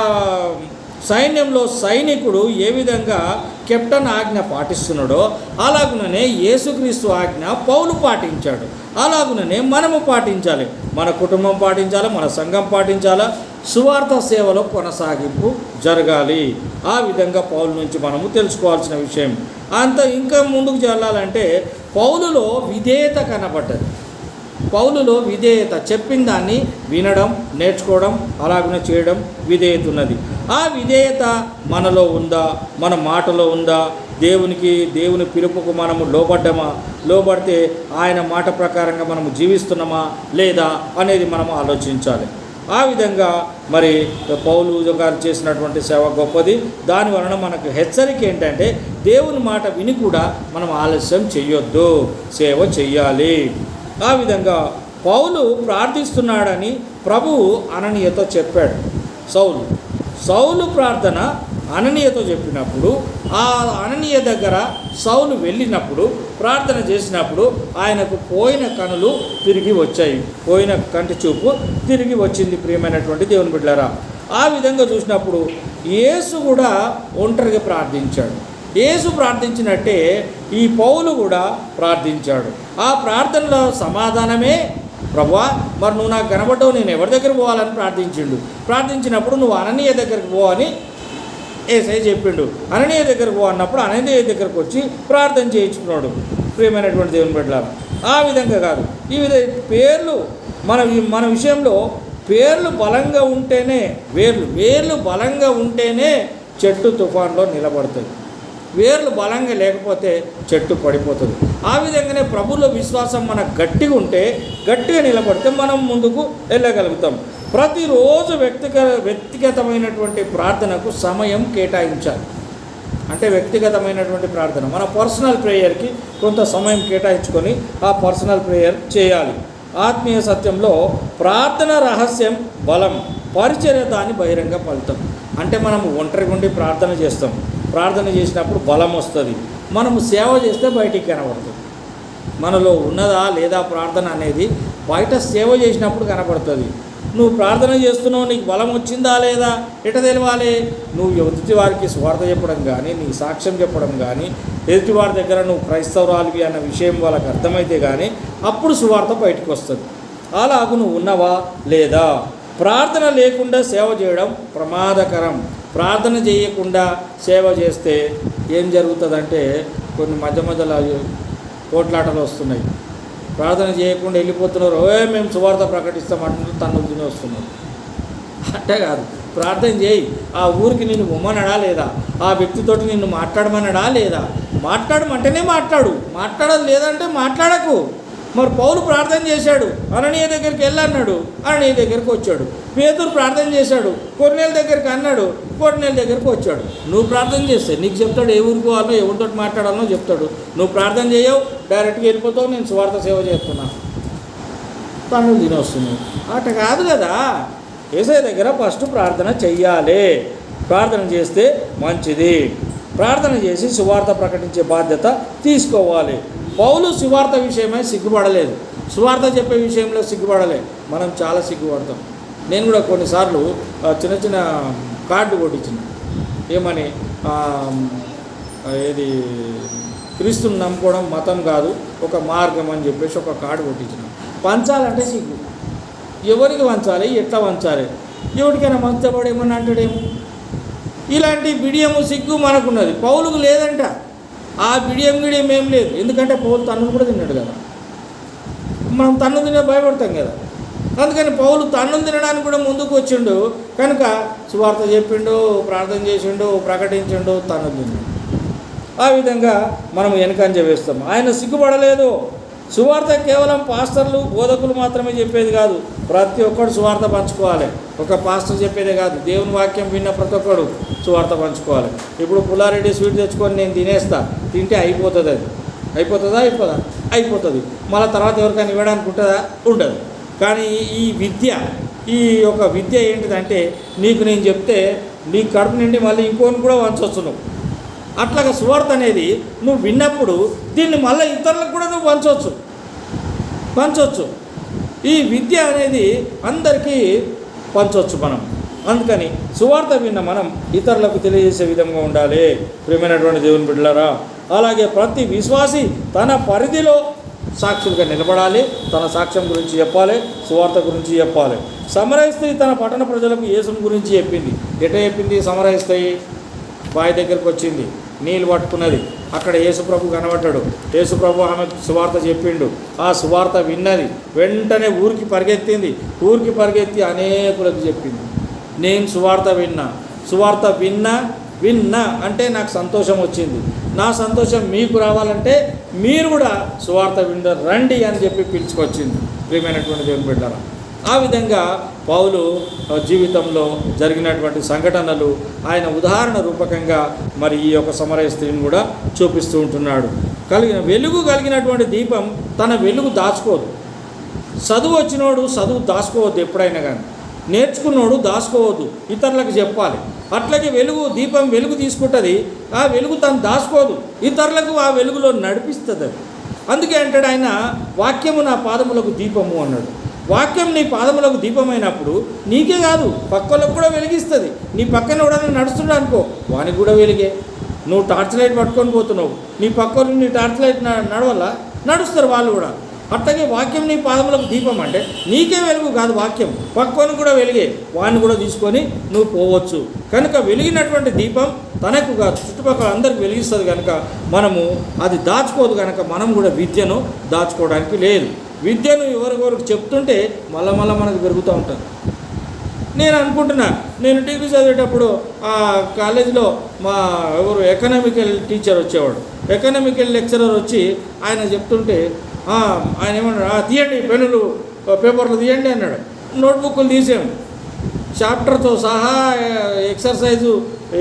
సైన్యంలో సైనికుడు ఏ విధంగా కెప్టెన్ ఆజ్ఞ పాటిస్తున్నాడో అలాగుననే యేసుక్రీస్తు ఆజ్ఞ పౌలు పాటించాడు. అలాగుననే మనము పాటించాలి. మన కుటుంబం పాటించాలి, మన సంఘం పాటించాలా, సువార్త సేవలో కొనసాగింపు జరగాలి. ఆ విధంగా పౌలు నుంచి మనము తెలుసుకోవాల్సిన విషయం. ఇంకా ముందుకు వెళ్ళాలంటే పౌలులో విధేయత కనబడ్డది. పౌలులో విధేయత, చెప్పిన దాన్ని వినడం, నేర్చుకోవడం, అలాగనే చేయడం విధేయత ఉన్నది. ఆ విధేయత మనలో ఉందా? మన మాటలో ఉందా? దేవుని పిలుపుకు మనము లోబడితే ఆయన మాట ప్రకారంగా మనము జీవిస్తున్నామా లేదా అనేది మనము ఆలోచించాలి. ఆ విధంగా మరి పౌలు గారు చేసినటువంటి సేవ గొప్పది. దాని వలన మనకు హెచ్చరిక ఏంటంటే దేవుని మాట విని కూడా మనం ఆలస్యం చెయ్యొద్దు, సేవ చెయ్యాలి. ఆ విధంగా పౌలు ప్రార్థిస్తున్నాడని ప్రభువు అననీయతో చెప్పాడు. సౌలు ప్రార్థన అననీయతో చెప్పినప్పుడు ఆ అననీయ దగ్గర సౌలు వెళ్ళినప్పుడు ప్రార్థన చేసినప్పుడు ఆయనకు పోయిన కనులు తిరిగి వచ్చాయి, పోయిన కంటి చూపు తిరిగి వచ్చింది. ప్రియమైనటువంటి దేవుని బిడ్డలారా, ఆ విధంగా చూసినప్పుడు యేసు కూడా ఒంటరిగా ప్రార్థించాడు. యేసు ప్రార్థించినట్టే ఈ పౌలు కూడా ప్రార్థించాడు. ఆ ప్రార్థనలో సమాధానమే, ప్రభువా మరి నువ్వు నాకు కనబడ్డావు, నేను ఎవరి దగ్గరికి పోవాలని ప్రార్థించినప్పుడు నువ్వు అననీయ దగ్గరికి పో అని యేసయ్య చెప్పిండు. అననీయ దగ్గరకు పో అన్నప్పుడు అననీయ దగ్గరకు వచ్చి ప్రార్థన చేయించుకున్నాడు. ప్రియమైనటువంటి దేవుని బిడ్డలారా, ఆ విధంగా కాదు. ఈ పేర్లు మన విషయంలో పేర్లు బలంగా ఉంటేనే, వేర్లు బలంగా ఉంటేనే చెట్టు తుఫాన్లో నిలబడుతుంది. వేర్లు బలంగా లేకపోతే చెట్టు పడిపోతుంది. ఆ విధంగానే ప్రభువులో విశ్వాసం మనకు గట్టిగా నిలబడితే మనం ముందుకు వెళ్ళగలుగుతాం. ప్రతిరోజు వ్యక్తిగతమైనటువంటి ప్రార్థనకు సమయం కేటాయించాలి. అంటే వ్యక్తిగతమైనటువంటి ప్రార్థన, మన పర్సనల్ ప్రేయర్కి కొంత సమయం కేటాయించుకొని ఆ పర్సనల్ ప్రేయర్ చేయాలి. ఆత్మీయ సత్యంలో ప్రార్థన రహస్యం బలం, పరిచర్య దాని బహిరంగ ఫలితం. అంటే మనము ఒంటరిగా ఉండి ప్రార్థన చేస్తాం. ప్రార్థన చేసినప్పుడు బలం వస్తుంది. మనము సేవ చేస్తే బయటికి కనబడుతుంది. మనలో ఉన్నదా లేదా ప్రార్థన అనేది బయట సేవ చేసినప్పుడు కనబడుతుంది. నువ్వు ప్రార్థన చేస్తున్నావు, నీకు బలం వచ్చిందా లేదా ఎట తెలవాలి? నువ్వు ఎదుటి వారికి స్వార్థ చెప్పడం కానీ, నీ సాక్ష్యం చెప్పడం కానీ, ఎదుటి వారి దగ్గర నువ్వు క్రైస్తవురాలివి అన్న విషయం వాళ్ళకి అర్థమైతే కానీ అప్పుడు సువార్త బయటకు వస్తుంది. అలాగూ నువ్వు ఉన్నవా లేదా? ప్రార్థన లేకుండా సేవ చేయడం ప్రమాదకరం. ప్రార్థన చేయకుండా సేవ చేస్తే ఏం జరుగుతుందంటే కొన్ని మధ్యలో కోట్లాటలు వస్తున్నాయి. ప్రార్థన చేయకుండా వెళ్ళిపోతున్నారు, మేము సువార్త ప్రకటిస్తామంటున్నారు, తన్ను తిని వస్తున్నారు. అంటే కాదు, ప్రార్థన చేయి. ఆ ఊరికి నిన్ను ఉమ్మనడా లేదా? ఆ వ్యక్తితోటి నిన్ను మాట్లాడమనడా లేదా? మాట్లాడమంటేనే మాట్లాడదు లేదంటే మాట్లాడకు. మరి పౌలు ప్రార్థన చేశాడు, అననీయ దగ్గరికి వెళ్ళన్నాడు, అననీయ దగ్గరికి వచ్చాడు. పేతురు ప్రార్థన చేశాడు, కొర్నేలు దగ్గరికి అన్నాడు, కొర్నేలు దగ్గరికి వచ్చాడు. నువ్వు ప్రార్థన చేస్తే నీకు చెప్తాడు ఏ ఊరికి వాళ్ళో ఎవరితో మాట్లాడాలో చెప్తాడు. నువ్వు ప్రార్థన చేయవు, డైరెక్ట్గా వెళ్ళిపోతావు, నేను స్వార్థ సేవ చేస్తున్నాను, తను తిని వస్తున్నావు. అట కాదు కదా. యేసయ్య దగ్గర ఫస్ట్ ప్రార్థన చెయ్యాలి. ప్రార్థన చేస్తే మంచిది. ప్రార్థన చేసి సువార్త ప్రకటించే బాధ్యత తీసుకోవాలి. పౌలు సువార్త విషయమై సిగ్గుపడలేదు, సువార్త చెప్పే విషయంలో సిగ్గుపడలేదు. మనం చాలా సిగ్గుపడతాం. నేను కూడా కొన్నిసార్లు చిన్న కార్డు కొట్టించిన, ఏమని ఏది క్రీస్తుని నమ్ముకోవడం మతం కాదు, ఒక మార్గం అని చెప్పేసి ఒక కార్డు కొట్టించిన. పంచాలంటే సిగ్గు. ఎవరికి పంచాలి, ఎట్లా పంచాలి? ఎవరికైనా పంచబడి ఏమన్నా అంటాడేమో. ఇలాంటి బిడియము సిగ్గు మనకున్నది, పౌలుకు లేదంట. ఆ బిడియం ఏం లేదు. ఎందుకంటే పౌలు తన్నులు కూడా తిన్నాడు కదా. మనం తన్ను తినే భయపడతాం కదా. అందుకని పౌలు తన్ను తినడానికి కూడా ముందుకు వచ్చిండు కనుక సువార్త చెప్పిండు, ప్రార్థన చేసిండు, ప్రకటించిండు, తన్ను తిన్నాడు. ఆ విధంగా మనం వెనకంజ వేస్తాం. ఆయన సిగ్గుపడలేదు. సువార్త కేవలం పాస్టర్లు, బోధకులు మాత్రమే చెప్పేది కాదు. ప్రతి ఒక్కడు సువార్త పంచుకోవాలి. ఒక పాస్టర్ చెప్పేదే కాదు, దేవుని వాక్యం విన్న ప్రతి ఒక్కడు సువార్త పంచుకోవాలి. ఇప్పుడు పుల్లారెడ్డి స్వీట్ తెచ్చుకొని నేను తింటే అయిపోతుంది. అది అయిపోతుంది. మళ్ళీ తర్వాత ఎవరికైనా ఇవ్వడానికి ఉండదు. కానీ ఈ యొక్క విద్య ఏంటిదంటే, నీకు నేను చెప్తే నీ కడుపు నిండి మళ్ళీ ఇంకోని కూడా వంచవచ్చు నువ్వు. అట్లాగా సువార్త అనేది నువ్వు విన్నప్పుడు దీన్ని మళ్ళీ ఇతరులకు కూడా నువ్వు పంచవచ్చు. పంచవచ్చు. ఈ విద్య అనేది అందరికీ పంచవచ్చు మనం. అందుకని సువార్త విన్న మనం ఇతరులకు తెలియజేసే విధంగా ఉండాలి ప్రియమైనటువంటి దేవుని బిడ్డలారా. అలాగే ప్రతి విశ్వాసి తన పరిధిలో సాక్షులుగా నిలబడాలి. తన సాక్ష్యం గురించి చెప్పాలి, సువార్త గురించి చెప్పాలి. సమరయ స్త్రీ తన పట్టణ ప్రజలకు యేసుని గురించి చెప్పింది. ఎట చెప్పింది? సమరయ స్త్రీ బావి దగ్గరికి వచ్చింది, నీళ్ళు పట్టుకున్నది. అక్కడ యేసుప్రభు కనబడ్డాడు. యేసుప్రభు ఆమె సువార్త చెప్పిండు. ఆ సువార్త విన్నది. వెంటనే ఊరికి పరిగెత్తి అనేకులకు చెప్పింది, నేను సువార్త విన్నా అంటే నాకు సంతోషం వచ్చింది. నా సంతోషం మీకు రావాలంటే మీరు కూడా సువార్త రండి అని చెప్పి పిలుచుకొచ్చింది ప్రియమైనటువంటి దేవుని బిడ్డలారా. ఆ విధంగా పౌలు జీవితంలో జరిగినటువంటి సంఘటనలు ఆయన ఉదాహరణ రూపకంగా మరి ఈ యొక్క సమరయ స్త్రీని కూడా చూపిస్తూ ఉంటున్నాడు. వెలుగు కలిగినటువంటి దీపం తన వెలుగు దాచుకోదు. చదువు వచ్చినోడు చదువు దాచుకోవద్దు. ఎప్పుడైనా కానీ నేర్చుకున్నోడు దాచుకోవద్దు, ఇతరులకు చెప్పాలి. అట్లాగే దీపం వెలుగు తీసుకుంటుంది. ఆ వెలుగు తను దాచుకోదు, ఇతరులకు ఆ వెలుగులో నడిపిస్తుంది అది. అందుకే అంటాడు ఆయన, వాక్యము నా పాదములకు దీపము అన్నాడు. వాక్యం నీ పాదములకు దీపమైనప్పుడు నీకే కాదు పక్కలకు కూడా వెలిగిస్తుంది. నీ పక్కన ఎవడన్నా నడుస్తున్నాడు అనుకో, వానికి కూడా వెలిగే. నువ్వు టార్చ్ లైట్ పట్టుకొని పోతున్నావు, నీ పక్కన నీ టార్చ్ లైట్ నడుస్తారు వాళ్ళు కూడా. అట్లాగే వాక్యం నీ పాదములకు దీపం అంటే నీకే వెలుగు కాదు, వాక్యం పక్కను కూడా వెలిగే, వాడిని కూడా తీసుకొని నువ్వు పోవచ్చు. కనుక వెలిగినటువంటి దీపం తనకు చుట్టుపక్కల అందరికి వెలిగిస్తుంది. కనుక మనము అది దాచుకోదు. కనుక మనం కూడా విద్యను దాచుకోవడానికి లేదు. విద్యను ఎవరికొరకు చెప్తుంటే మళ్ళా మనకు పెరుగుతూ ఉంటుంది. నేను అనుకుంటున్నా, నేను డిగ్రీ చదివేటప్పుడు ఆ కాలేజీలో మా ఎకనామికల్ టీచర్ వచ్చేవాడు. ఎకనామికల్ లెక్చరర్ వచ్చి ఆయన చెప్తుంటే ఆయన ఏమన్నాడు, తీయండి పెన్నులు పేపర్లు తీయండి అన్నాడు. నోట్బుక్లు తీసాము, చాప్టర్తో సహా ఎక్సర్సైజు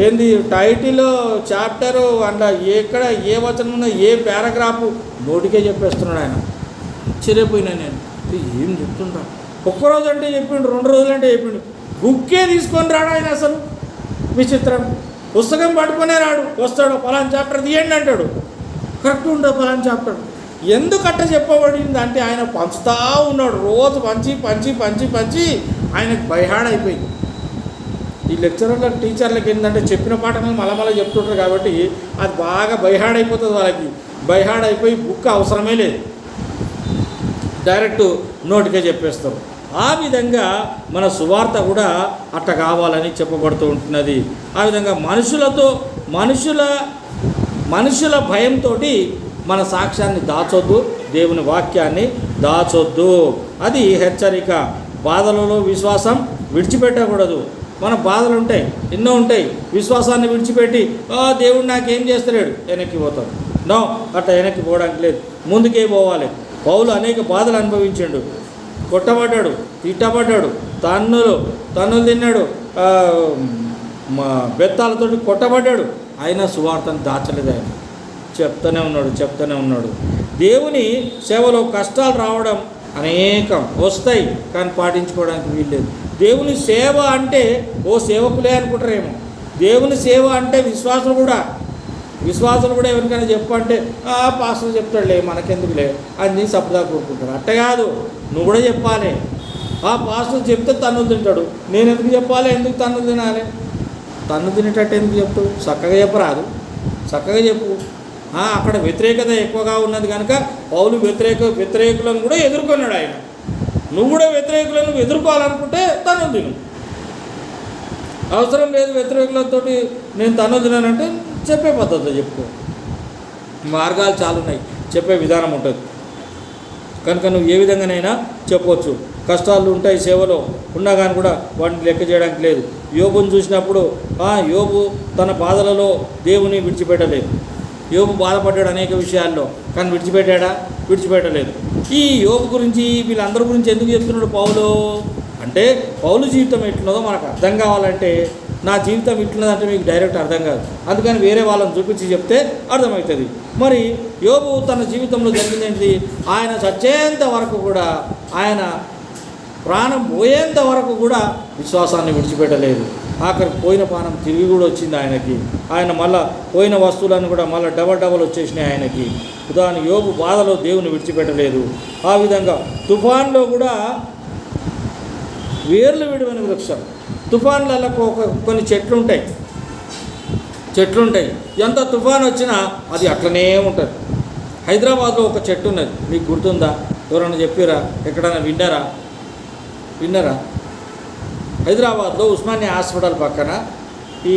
ఏంది, టైటిల్, చాప్టరు, అండ్ ఎక్కడ ఏ వచనం ఉందో ఏ పారాగ్రాఫు నోటికే చెప్పేస్తున్నాడు ఆయన. ఆశ్చర్యపోయినా నేను, ఏం చెప్తుంటా. ఒక్కరోజు అంటే చెప్పిండు, 2 రోజులు అంటే చెప్పిండు. బుక్కే తీసుకొని రాడు ఆయన. అసలు విచిత్రం. పుస్తకం పట్టుకునే రాడు, వస్తాడు పలానా చాప్టర్ తీయండి అంటాడు. కరెక్ట్ ఉండదు పలానా చాప్టర్. ఎందుకట్ట చెప్పబడింది అంటే ఆయన పంచుతా ఉన్నాడు. రోజు పంచి ఆయనకు బైహాడ్ అయిపోయింది. ఈ లెక్చరర్లకు టీచర్లకు ఏంటంటే చెప్పిన పాఠం మళ్ళీ చెప్తుంటారు కాబట్టి అది బాగా బైహాడ్ అయిపోతుంది వాళ్ళకి. బైహాడ్ అయిపోయి బుక్ అవసరమే లేదు, డైరెక్ట్ నోటికే చెప్పేస్తారు. ఆ విధంగా మన సువార్త కూడా అట్ట కావాలని చెప్పబడుతూ ఉంటున్నది. ఆ విధంగా మనుషుల భయంతో మన సాక్ష్యాన్ని దాచొద్దు, దేవుని వాక్యాన్ని దాచొద్దు. అది హెచ్చరిక. బాధలలో విశ్వాసం విడిచిపెట్టకూడదు. మన బాధలు ఉంటాయి, ఎన్నో ఉంటాయి. విశ్వాసాన్ని విడిచిపెట్టి దేవుడు నాకేం చేస్తలేడు వెనక్కి పోతాడు. నో, అట్లా వెనక్కి పోవడానికి లేదు, ముందుకే పోవాలి. పౌలు అనేక బాధలు అనుభవించాడు. కొట్టబడ్డాడు, తిట్టబడ్డాడు, తన్నులు తిన్నాడు, బెత్తాలతోటి కొట్టబడ్డాడు. అయినా సువార్తను దాచలేదు. ఆయన చెప్తూనే ఉన్నాడు. దేవుని సేవలో కష్టాలు రావడం అనేకం వస్తాయి, కానీ పాటించుకోవడానికి వీల్లేదు. దేవుని సేవ అంటే సేవకులే అనుకుంటారేమో. దేవుని సేవ అంటే విశ్వాసులు కూడా ఎవరికైనా చెప్పంటే పాస్టర్ చెప్తాడులే మనకెందుకులే అని సప్దా కోరుకుంటాడు. అట్ట కాదు, నువ్వు కూడా చెప్పాలి. ఆ పాస్టర్ చెప్తే తన్నులు తింటాడు, నేను ఎందుకు చెప్పాలి? ఎందుకు తన్నులు తినాలి? తన్ను తినేటట్టు ఎందుకు చెప్తావు? చక్కగా చెప్పరాదు, చక్కగా చెప్పు. అక్కడ వ్యతిరేకత ఎక్కువగా ఉన్నది కనుక పౌలు వ్యతిరేకులను కూడా ఎదుర్కొన్నాడు ఆయన. నువ్వు కూడా వ్యతిరేకులను ఎదుర్కోవాలనుకుంటే తన్నులు తిను. అవసరం లేదు వ్యతిరేకులతో నేను తన్నులు తినానంటే చెప్పే పద్ధతి చెప్పుకో. మార్గాలు చాలా ఉన్నాయి, చెప్పే విధానం ఉంటుంది. కనుక నువ్వు ఏ విధంగానైనా చెప్పవచ్చు. కష్టాలు ఉంటాయి, సేవలో ఉన్నా కానీ కూడా వాటిని లెక్క చేయడానికి లేదు. యోబుని చూసినప్పుడు యోబు తన బాధలలో దేవుని విడిచిపెట్టలేదు. యోబు బాధపడ్డాడు అనేక విషయాల్లో, కానీ విడిచిపెట్టలేదు. ఈ యోబు గురించి వీళ్ళందరి గురించి ఎందుకు చెప్తున్నాడు పౌలు అంటే, పౌలు జీవితం ఎట్లున్నదో మనకు అర్థం కావాలంటే, నా జీవితం ఇట్లున్నదంటే మీకు డైరెక్ట్ అర్థం కాదు. అందుకని వేరే వాళ్ళని చూపించి చెప్తే అర్థమవుతుంది. మరి యోబు తన జీవితంలో జరిగిందేంటిది? ఆయన చచ్చేంత వరకు కూడా, ఆయన ప్రాణం పోయేంత వరకు కూడా విశ్వాసాన్ని విడిచిపెట్టలేదు. ఆఖరికి పోయిన పానం తిరిగి కూడా వచ్చింది ఆయనకి. ఆయన మళ్ళా పోయిన వస్తువులను కూడా మళ్ళీ డబల్ వచ్చేసినాయి ఆయనకి. ఉదాహరణ యోబు బాధలో దేవుని విడిచిపెట్టలేదు. ఆ విధంగా తుఫాన్లో కూడా వేర్లు విడువని వృక్షం. తుఫాన్లలో కొన్ని చెట్లు ఉంటాయి. ఎంత తుఫాన్ వచ్చినా అది అట్లనే ఉంటుంది. హైదరాబాద్లో ఒక చెట్టు ఉన్నది, మీకు గుర్తుందా? ఎవరైనా చెప్పారా? ఎక్కడైనా విన్నారా? హైదరాబాద్లో ఉస్మానియా హాస్పిటల్ పక్కన ఈ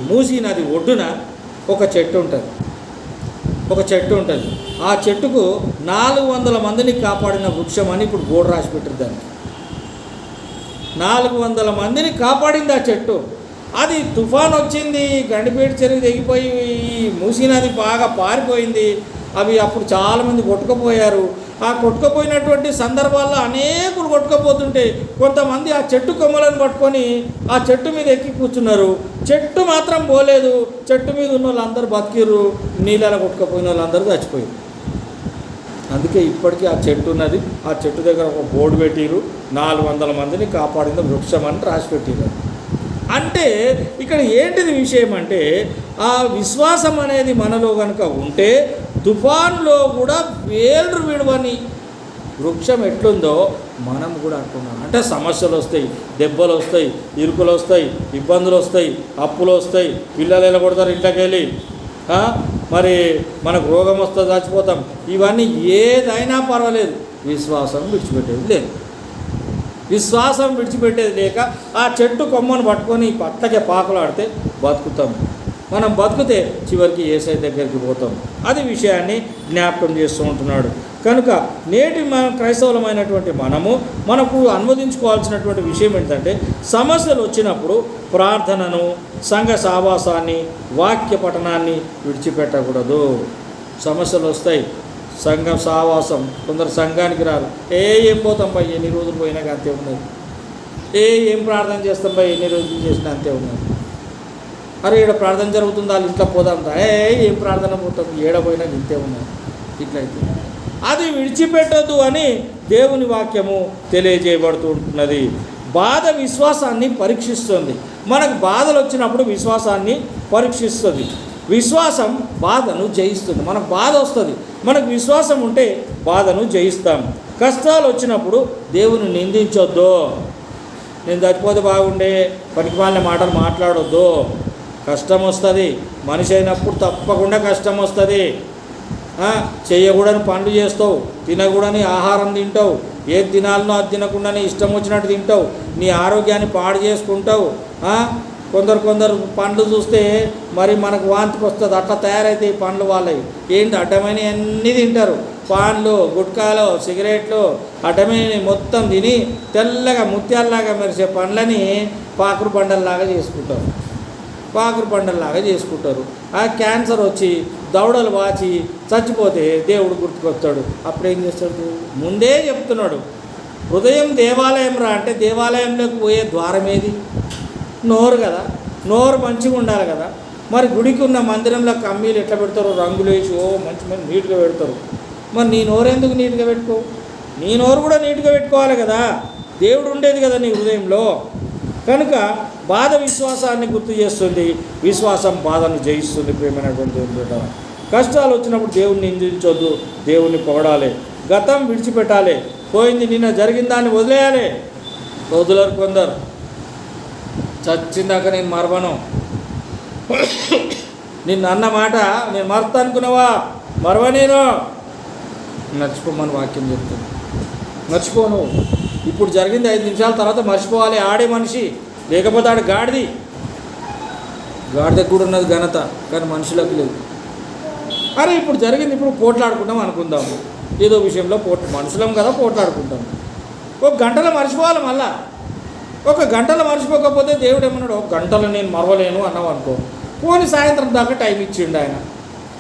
మూసీ నది ఒడ్డున ఒక చెట్టు ఉంటుంది. ఆ చెట్టుకు 400 మందిని కాపాడిన వృక్షం అని ఇప్పుడు బోర్డు రాసి పెట్టారు. దానికి 400 మందిని కాపాడింది ఆ చెట్టు. అది తుఫాన్ వచ్చింది, గండిపేట చెరువు తెగిపోయి ఈ మూసీ నది బాగా పారిపోయింది. అవి అప్పుడు చాలామంది కొట్టుకుపోయారు. ఆ కొట్టుకుపోయినటువంటి సందర్భాల్లో అనేకులు కొట్టుకుపోతుంటే కొంతమంది ఆ చెట్టు కొమ్మలను పట్టుకొని ఆ చెట్టు మీద ఎక్కి కూర్చున్నారు. చెట్టు మాత్రం పోలేదు. చెట్టు మీద ఉన్న వాళ్ళందరూ బతికిర్రు, నీళ్ళలో కొట్టుకుపోయిన వాళ్ళందరూ చచ్చిపోయారు. అందుకే ఇప్పటికీ ఆ చెట్టు ఉన్నది. ఆ చెట్టు దగ్గర ఒక బోర్డు పెట్టిరు, 400 మందిని కాపాడిన వృక్షం అని రాసి పెట్టిరు. అంటే ఇక్కడ ఏంటిది విషయం అంటే, ఆ విశ్వాసం అనేది మనలో కనుక ఉంటే తుఫాన్లో కూడా వేళ్ళు విడవని వృక్షం ఎట్లుందో మనం కూడా అంటున్నాం. అంటే సమస్యలు వస్తాయి, దెబ్బలు వస్తాయి, ఇరుకులు వస్తాయి, ఇబ్బందులు వస్తాయి, అప్పులు వస్తాయి, పిల్లలు ఎలా కొడతారు ఇంట్లోకి వెళ్ళి, మరి మనకు రోగం వస్తే చచ్చిపోతాం. ఇవన్నీ ఏదైనా పర్వాలేదు, విశ్వాసం విడిచిపెట్టేది లేక ఆ చెట్టు కొమ్మను పట్టుకొని పట్లకే పాకలాడితే బతుకుతాం. మనం బతుకుతే చివరికి యేసయ్య దగ్గరికి పోతాం. అది విషయాన్ని జ్ఞాపకం చేస్తూ ఉంటున్నాడు. కనుక నేటి క్రైస్తవులమైనటువంటి మనకు అనువదించుకోవాల్సినటువంటి విషయం ఏంటంటే, సమస్యలు వచ్చినప్పుడు ప్రార్థనను, సంఘ సావాసాన్ని, వాక్య పఠనాన్ని విడిచిపెట్టకూడదు. సమస్యలు వస్తాయి, సంఘం సావాసం, కొందరు సంఘానికి రారు. ఏం పోతాం భయ్, ఎన్ని రోజులు పోయినాక అంతే ఉన్నది. ఏం ప్రార్థన చేస్తాం భయ్, ఎన్ని రోజులు చేసినా అంతే ఉన్నది. అరే ఈడ ప్రార్థన జరుగుతుంది, వాళ్ళు ఇంట్లో పోదాం రా, ఏం ప్రార్థన పోతాం, ఏడపోయినా ఇంతే ఉన్నది. ఇట్లయితే అది విడిచిపెట్టద్దు అని దేవుని వాక్యము తెలియజేయబడుతూ ఉంటున్నది. బాధ విశ్వాసాన్ని పరీక్షిస్తుంది. మనకు బాధలు వచ్చినప్పుడు విశ్వాసాన్ని పరీక్షిస్తుంది. విశ్వాసం బాధను జయిస్తుంది. మనకు బాధ వస్తుంది, మనకు విశ్వాసం ఉంటే బాధను జయిస్తాం. కష్టాలు వచ్చినప్పుడు దేవుని నిందించొద్దు. నేను చచ్చిపోతే బాగుండే, పనికిమాలిన మాటలు మాట్లాడొద్దు. కష్టం వస్తుంది, మనిషి అయినప్పుడు తప్పకుండా కష్టం వస్తుంది. చేయకూడని పనులు చేస్తావు, తినకూడని ఆహారం తింటావు, ఏది తినాలనో అది తినకుండానే ఇష్టం వచ్చినట్టు తింటావు, నీ ఆరోగ్యాన్ని పాడు చేసుకుంటావు. కొందరు పండ్లు చూస్తే మరి మనకు వాంతికి వస్తుంది, అట్లా తయారైతే ఈ పండ్లు వాళ్ళవి. ఏంటి అడ్డమైన అన్నీ తింటారు, పాన్లు, గుట్కాలు, సిగరెట్లు, అడ్డమైన మొత్తం తిని తెల్లగా ముత్యాలలాగా మెరిసే పండ్లని పాకురు బండల్లాగా చేసుకుంటారు. ఆ క్యాన్సర్ వచ్చి దవడలు వాచి చచ్చిపోతే దేవుడు గుర్తుకొస్తాడు. అప్పుడు ఏం చేస్తాడు? ముందే చెప్తున్నాడు, హృదయం దేవాలయం రా అంటే దేవాలయంలోకి పోయే ద్వారం ఏది? నోరు కదా. నోరు మంచిగా ఉండాలి కదా. మరి గుడికి ఉన్న మందిరంలో కమ్మీలు ఎట్లా పెడతారు? రంగులు వేసి మంచి నీట్గా పెడతారు. మరి నీ నోరు ఎందుకు నీట్గా పెట్టుకోవు? నీ నోరు కూడా నీట్గా పెట్టుకోవాలి కదా. దేవుడు ఉండేది కదా నీ హృదయంలో. కనుక బాధ విశ్వాసాన్ని గుర్తు చేస్తుంది, విశ్వాసం బాధను జయిస్తుంది. ప్రియమైనటువంటి దేవుని బిడ్డ, కష్టాలు వచ్చినప్పుడు దేవుణ్ణి నిందించొద్దు, దేవుణ్ణి పొగడాలి. గతం విడిచిపెట్టాలి, పోయింది నిన్న జరిగిన దాన్ని వదిలేయాలి. వదులరు కొందరు, చచ్చిందాక నేను మరవను, నిన్ను అన్న మాట నేను మరత అనుకున్నావా, మరవ నేను మర్చిపోమని వాక్యం చెప్తుంది. మర్చిపోను. ఇప్పుడు జరిగింది 5 నిమిషాల తర్వాత మర్చిపోవాలి. ఆడే మనిషి, లేకపోతే ఆడు గాడిదకు కూడా ఉన్నది ఘనత, కానీ మనుషులకు లేదు. అరే ఇప్పుడు జరిగింది, ఇప్పుడు పోట్లాడుకుంటాం అనుకుందాము. ఏదో విషయంలో మనుషులం కదా, పోట్లాడుకుంటాం. 1 గంటలో మర్చిపోవాలి. మళ్ళా 1 గంటలో మర్చిపోకపోతే దేవుడు ఏమన్నాడు? 1 గంటలో నేను మరవలేను అన్నావు అనుకో, పోనీ సాయంత్రం దాకా టైం ఇచ్చిండు ఆయన.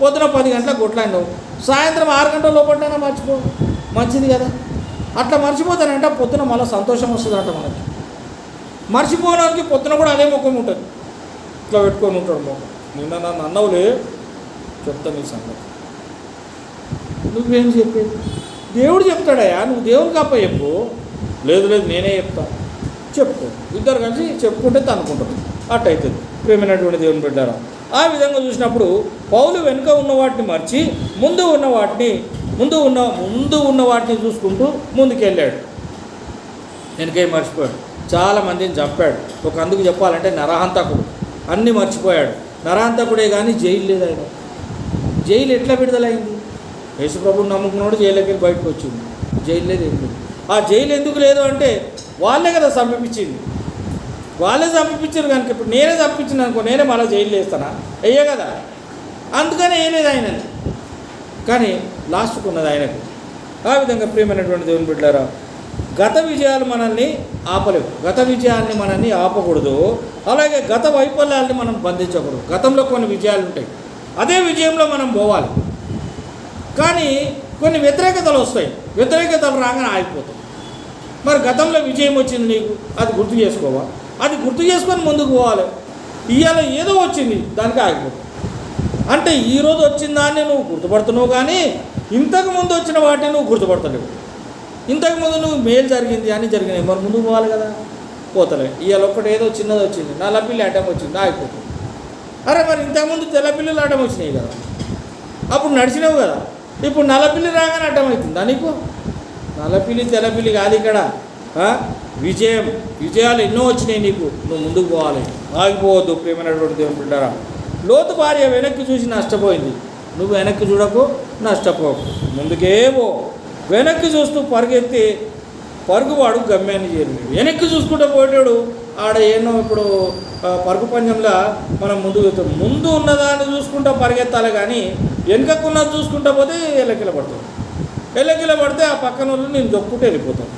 పొద్దున 10 గంటలకు కొట్లాడినావు, సాయంత్రం 6 గంటల లోపలైనా మర్చిపో, మంచిది కదా. అట్లా మర్చిపోతానంట పొద్దున మళ్ళీ సంతోషం వస్తుందంట మనకి. మర్చిపోవడానికి పొద్దున కూడా అదే ముఖం ఉంటుంది, ఇట్లా పెట్టుకొని ఉంటాడు ముఖం. నిన్న నన్ను అన్నవులే, చెప్తా నీ సంగతి. నువ్వేం చెప్పేది? దేవుడు చెప్తాడయా, నువ్వు దేవునికి అప్ప చెప్పు. లేదు నేనే చెప్తా. చెప్పుకో, ఇద్దరు కలిసి చెప్పుకుంటే తనుకుంటారు, అట్టయితుంది ప్రేమైనటువంటి దేవుని బిడ్డారా. ఆ విధంగా చూసినప్పుడు పౌలు వెనుక ఉన్న వాటిని మర్చి ముందు ఉన్న వాటిని చూసుకుంటూ ముందుకెళ్ళాడు. వెనకే మర్చిపోయాడు, చాలామందిని చంపాడు. ఒక అందుకు చెప్పాలంటే నరహంతకుడు, అన్నీ మర్చిపోయాడు. నరహంతకుడే కానీ జైలు లేదు. ఆయన జైలు ఎట్లా విడుదలైంది? యేసుప్రభుని నమ్ముకున్నాడు, జైలుకి వెళ్ళి బయటకు వచ్చింది. జైలు లేదు, ఏం లేదు. ఆ జైలు ఎందుకు లేదు అంటే వాళ్ళే కదా చంపించింది, వాళ్ళే చంపించారు కనుక. ఇప్పుడు నేనే చంపించిన అనుకో, నేనే మళ్ళీ జైలు వేస్తానా? అయ్యే కదా, అందుకనే వేయలేదు ఆయనని. కానీ లాస్ట్కు ఉన్నది ఆయనకు. ఆ విధంగా ప్రియమైనటువంటి దేవుని బిడ్డలారా, గత విజయాలు మనల్ని ఆపలేవు, గత విజయాల్ని మనల్ని ఆపకూడదు. అలాగే గత వైఫల్యాల్ని మనం బంధించకూడదు. గతంలో కొన్ని విజయాలు ఉంటాయి, అదే విజయంలో మనం పోవాలి. కానీ కొన్ని వ్యతిరేకతలు వస్తాయి, వ్యతిరేకతలు రాగానే ఆగిపోతాం. మరి గతంలో విజయం వచ్చింది నీకు, అది గుర్తు చేసుకోవా? అది గుర్తు చేసుకొని ముందుకు పోవాలి. ఇవాళ ఏదో వచ్చింది, దానికి ఆగిపోతాం. అంటే ఈరోజు వచ్చిన దాన్ని నువ్వు గుర్తుపడుతున్నావు, కానీ ఇంతకుముందు వచ్చిన వాటిని నువ్వు గుర్తుపడతలేవు. ఇంతకుముందు నువ్వు మేలు జరిగింది అని జరిగినాయి, మరి ముందుకు పోవాలి కదా, పోతలే. ఇవాళ ఒక్కటి ఏదో చిన్నది వచ్చింది, నల్లపిల్లి అడ్డం వచ్చింది, ఆగిపోతుంది. అరే మరి ఇంతకుముందు తెల్లపిల్లలు అడ్డం వచ్చినాయి కదా, అప్పుడు నడిచినావు కదా. ఇప్పుడు నల్లపిల్లి రాగానే అడ్డం అవుతుందా నీకు? నల్లపిల్లి తెల్లపిల్లి కాదు ఇక్కడ. విజయాలు ఎన్నో వచ్చినాయి నీకు, నువ్వు ముందుకు పోవాలి, ఆగిపోవద్దు ప్రియమైనటువంటి దేవుని బిడ్డలారా. లోతు భార్య వెనక్కి చూసి నష్టపోయింది, నువ్వు వెనక్కి చూడకు, నష్టపోకు, ముందుకే పో. వెనక్కి చూస్తూ పరుగువాడు గమ్యాన్ని చేరలేడు. వెనక్కి చూసుకుంటూ పోయాడు ఆడ. ఏమో ఇప్పుడు పరుగు పంజంలో మనం ముందు ఉన్నదాన్ని చూసుకుంటూ పరిగెత్తాలి, కానీ వెనకకున్నది చూసుకుంటూ పోతే ఎల్లకిల పడితే ఆ పక్కన వాళ్ళు నేను దొక్కుంటూ వెళ్ళిపోతాను.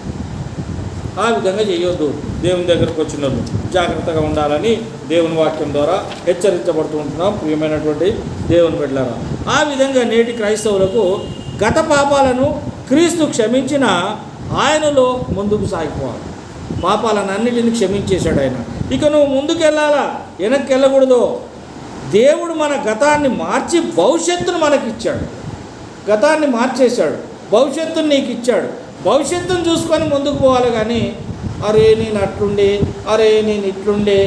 ఆ విధంగా చేయొద్దు. దేవుని దగ్గరకు వచ్చిన వాళ్ళు జాగ్రత్తగా ఉండాలని దేవుని వాక్యం ద్వారా హెచ్చరించబడుతూ ఉంటున్నాం ప్రియమైనటువంటి దేవుని బిడ్డలారా. ఆ విధంగా నేటి క్రైస్తవులకు గత పాపాలను క్రీస్తు క్షమించిన ఆయనలో ముందుకు సాగిపోవాలి. పాపాలను అన్నిటిని క్షమించేశాడు ఆయన. ఇక నువ్వు ముందుకు వెళ్ళాలా, వెనక్కి వెళ్ళకూడదు. దేవుడు మన గతాన్ని మార్చి భవిష్యత్తును మనకిచ్చాడు. గతాన్ని మార్చేశాడు, భవిష్యత్తును నీకు ఇచ్చాడు. భవిష్యత్తును చూసుకొని ముందుకు పోవాలి, కానీ అరే నేను అట్లుండే, అరే నేను ఇట్లుండే,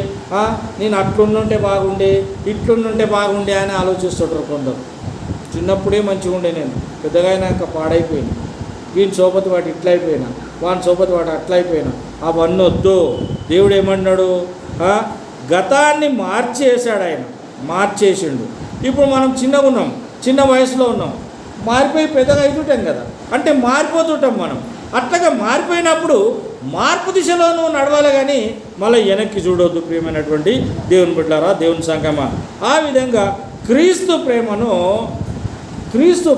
నేను అట్లుండుంటే బాగుండే, ఇట్లుండుంటే బాగుండే అని ఆలోచిస్తుంటారు కొందరు. చిన్నప్పుడే మంచిగా ఉండే, నేను పెద్దగా అయినాక పాడైపోయాను, వీని సోపతి వాటి ఇట్లయిపోయినా, వాని సోపతి వాటి అట్లయిపోయినా. అవన్నీ వద్దు. దేవుడు ఏమన్నాడు? గతాన్ని మార్చేశాడు ఆయన, మార్చేసిండు. ఇప్పుడు మనం చిన్నగా ఉన్నాం, చిన్న వయసులో ఉన్నాం, మారిపోయి పెద్దగా అవుతుంటాం కదా, అంటే మారిపోతుంటాం మనం. అట్లాగా మారిపోయినప్పుడు మార్పు దిశలో నువ్వు నడవాలి, కానీ మళ్ళీ వెనక్కి చూడొద్దు ప్రియమైనటువంటి దేవుని బిడ్డలారా, దేవుని సంగమా. ఆ విధంగా క్రీస్తు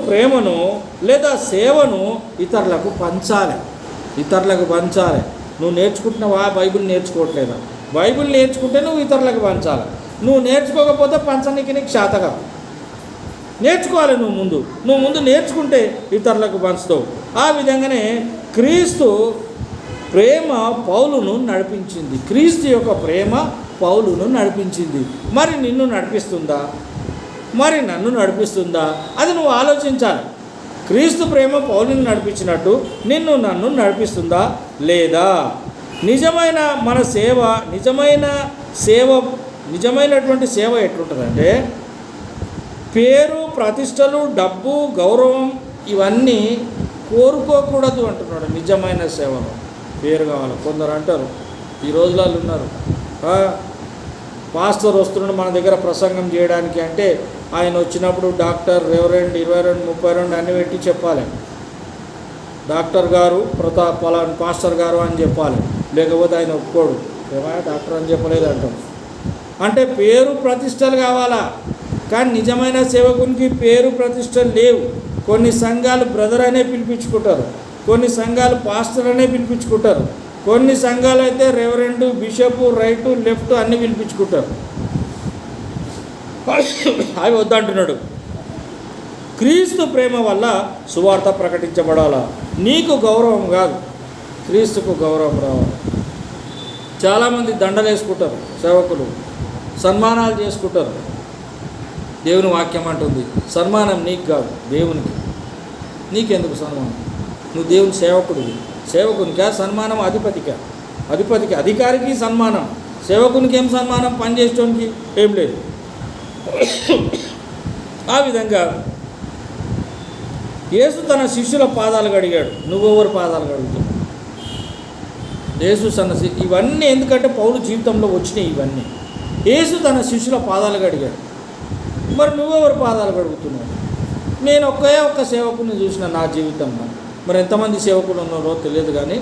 ప్రేమను లేదా సేవను ఇతరులకు పంచాలి. నువ్వు నేర్చుకుంటున్నావా? బైబిల్ నేర్చుకోవట్లేదా? బైబిల్ నేర్చుకుంటే నువ్వు ఇతరులకు పంచాలి. నువ్వు నేర్చుకోకపోతే పంచనీకి నీకు శాతగా. నేర్చుకోవాలి. నువ్వు ముందు నేర్చుకుంటే ఇతరులకు పంచుతావు. ఆ విధంగానే క్రీస్తు ప్రేమ పౌలును నడిపించింది. క్రీస్తు యొక్క ప్రేమ పౌలును నడిపించింది. మరి నిన్ను నడిపిస్తుందా? మరి నన్ను నడిపిస్తుందా? అది నువ్వు ఆలోచించాలి. క్రీస్తు ప్రేమ పౌలును నడిపించినట్టు నన్ను నడిపిస్తుందా లేదా? నిజమైనటువంటి సేవ ఎట్లుంటుందంటే, పేరు, ప్రతిష్టలు, డబ్బు, గౌరవం ఇవన్నీ కోరుకోకూడదు అంటున్నాడు. నిజమైన సేవలో పేరు కావాలి. కొందరు అంటారు, ఈ రోజులలో ఉన్నారు, పాస్టర్ వస్తున్నాడు మన దగ్గర ప్రసంగం చేయడానికి అంటే ఆయన వచ్చినప్పుడు డాక్టర్, రెవరెండ్, 22, 32 అన్నీ పెట్టి చెప్పాలి. డాక్టర్ గారు పలానా పాస్టర్ గారు అని చెప్పాలి, లేకపోతే ఆయన ఒప్పుకోడు. ఏమైనా డాక్టర్ అని చెప్పలేదు అంటాం. అంటే పేరు ప్రతిష్టలు కావాలా, కానీ నిజమైన సేవకునికి పేరు ప్రతిష్టలు లేవు. కొన్ని సంఘాలు బ్రదర్ అనే పిలిపించుకుంటారు, కొన్ని సంఘాలు పాస్టర్ అనే పిలిపించుకుంటారు, కొన్ని సంఘాలు అయితే రెవరెండు, బిషపు, రైటు, లెఫ్ట్ అన్నీ పిలిపించుకుంటారు. అవి వద్దంటున్నాడు. క్రీస్తు ప్రేమ వల్ల సువార్త ప్రకటించబడాలా. నీకు గౌరవం కాదు, క్రీస్తుకు గౌరవం రావాలి. చాలామంది దండలు వేసుకుంటారు, సేవకులు సన్మానాలు చేసుకుంటారు. దేవుని వాక్యం అంటుంది, సన్మానం నీకు కాదు, దేవునికి. నీకెందుకు సన్మానం? నువ్వు దేవుని సేవకునికా? సన్మానం అధిపతికా? అధిపతికి, అధికారికి సన్మానం, సేవకునికి ఏం సన్మానం? పనిచేసేవానికి ఏం లేదు. ఆ విధంగా యేసు తన శిష్యుల పాదాలు కడిగాడు. నువ్వెవరు పాదాలు కడుగుతావు? యేసు తన ఇవన్నీ ఎందుకంటే పౌలు జీవితంలో వచ్చినాయి ఇవన్నీ. యేసు తన శిష్యుల పాదాలు కడిగాడు. మరి నువ్వెవరు పాదాలు కడుగుతున్నావు? నేను ఒక్క సేవకుని చూసిన నా జీవితంలో. మరి ఎంతమంది సేవకులు ఉన్నారో తెలియదు, కానీ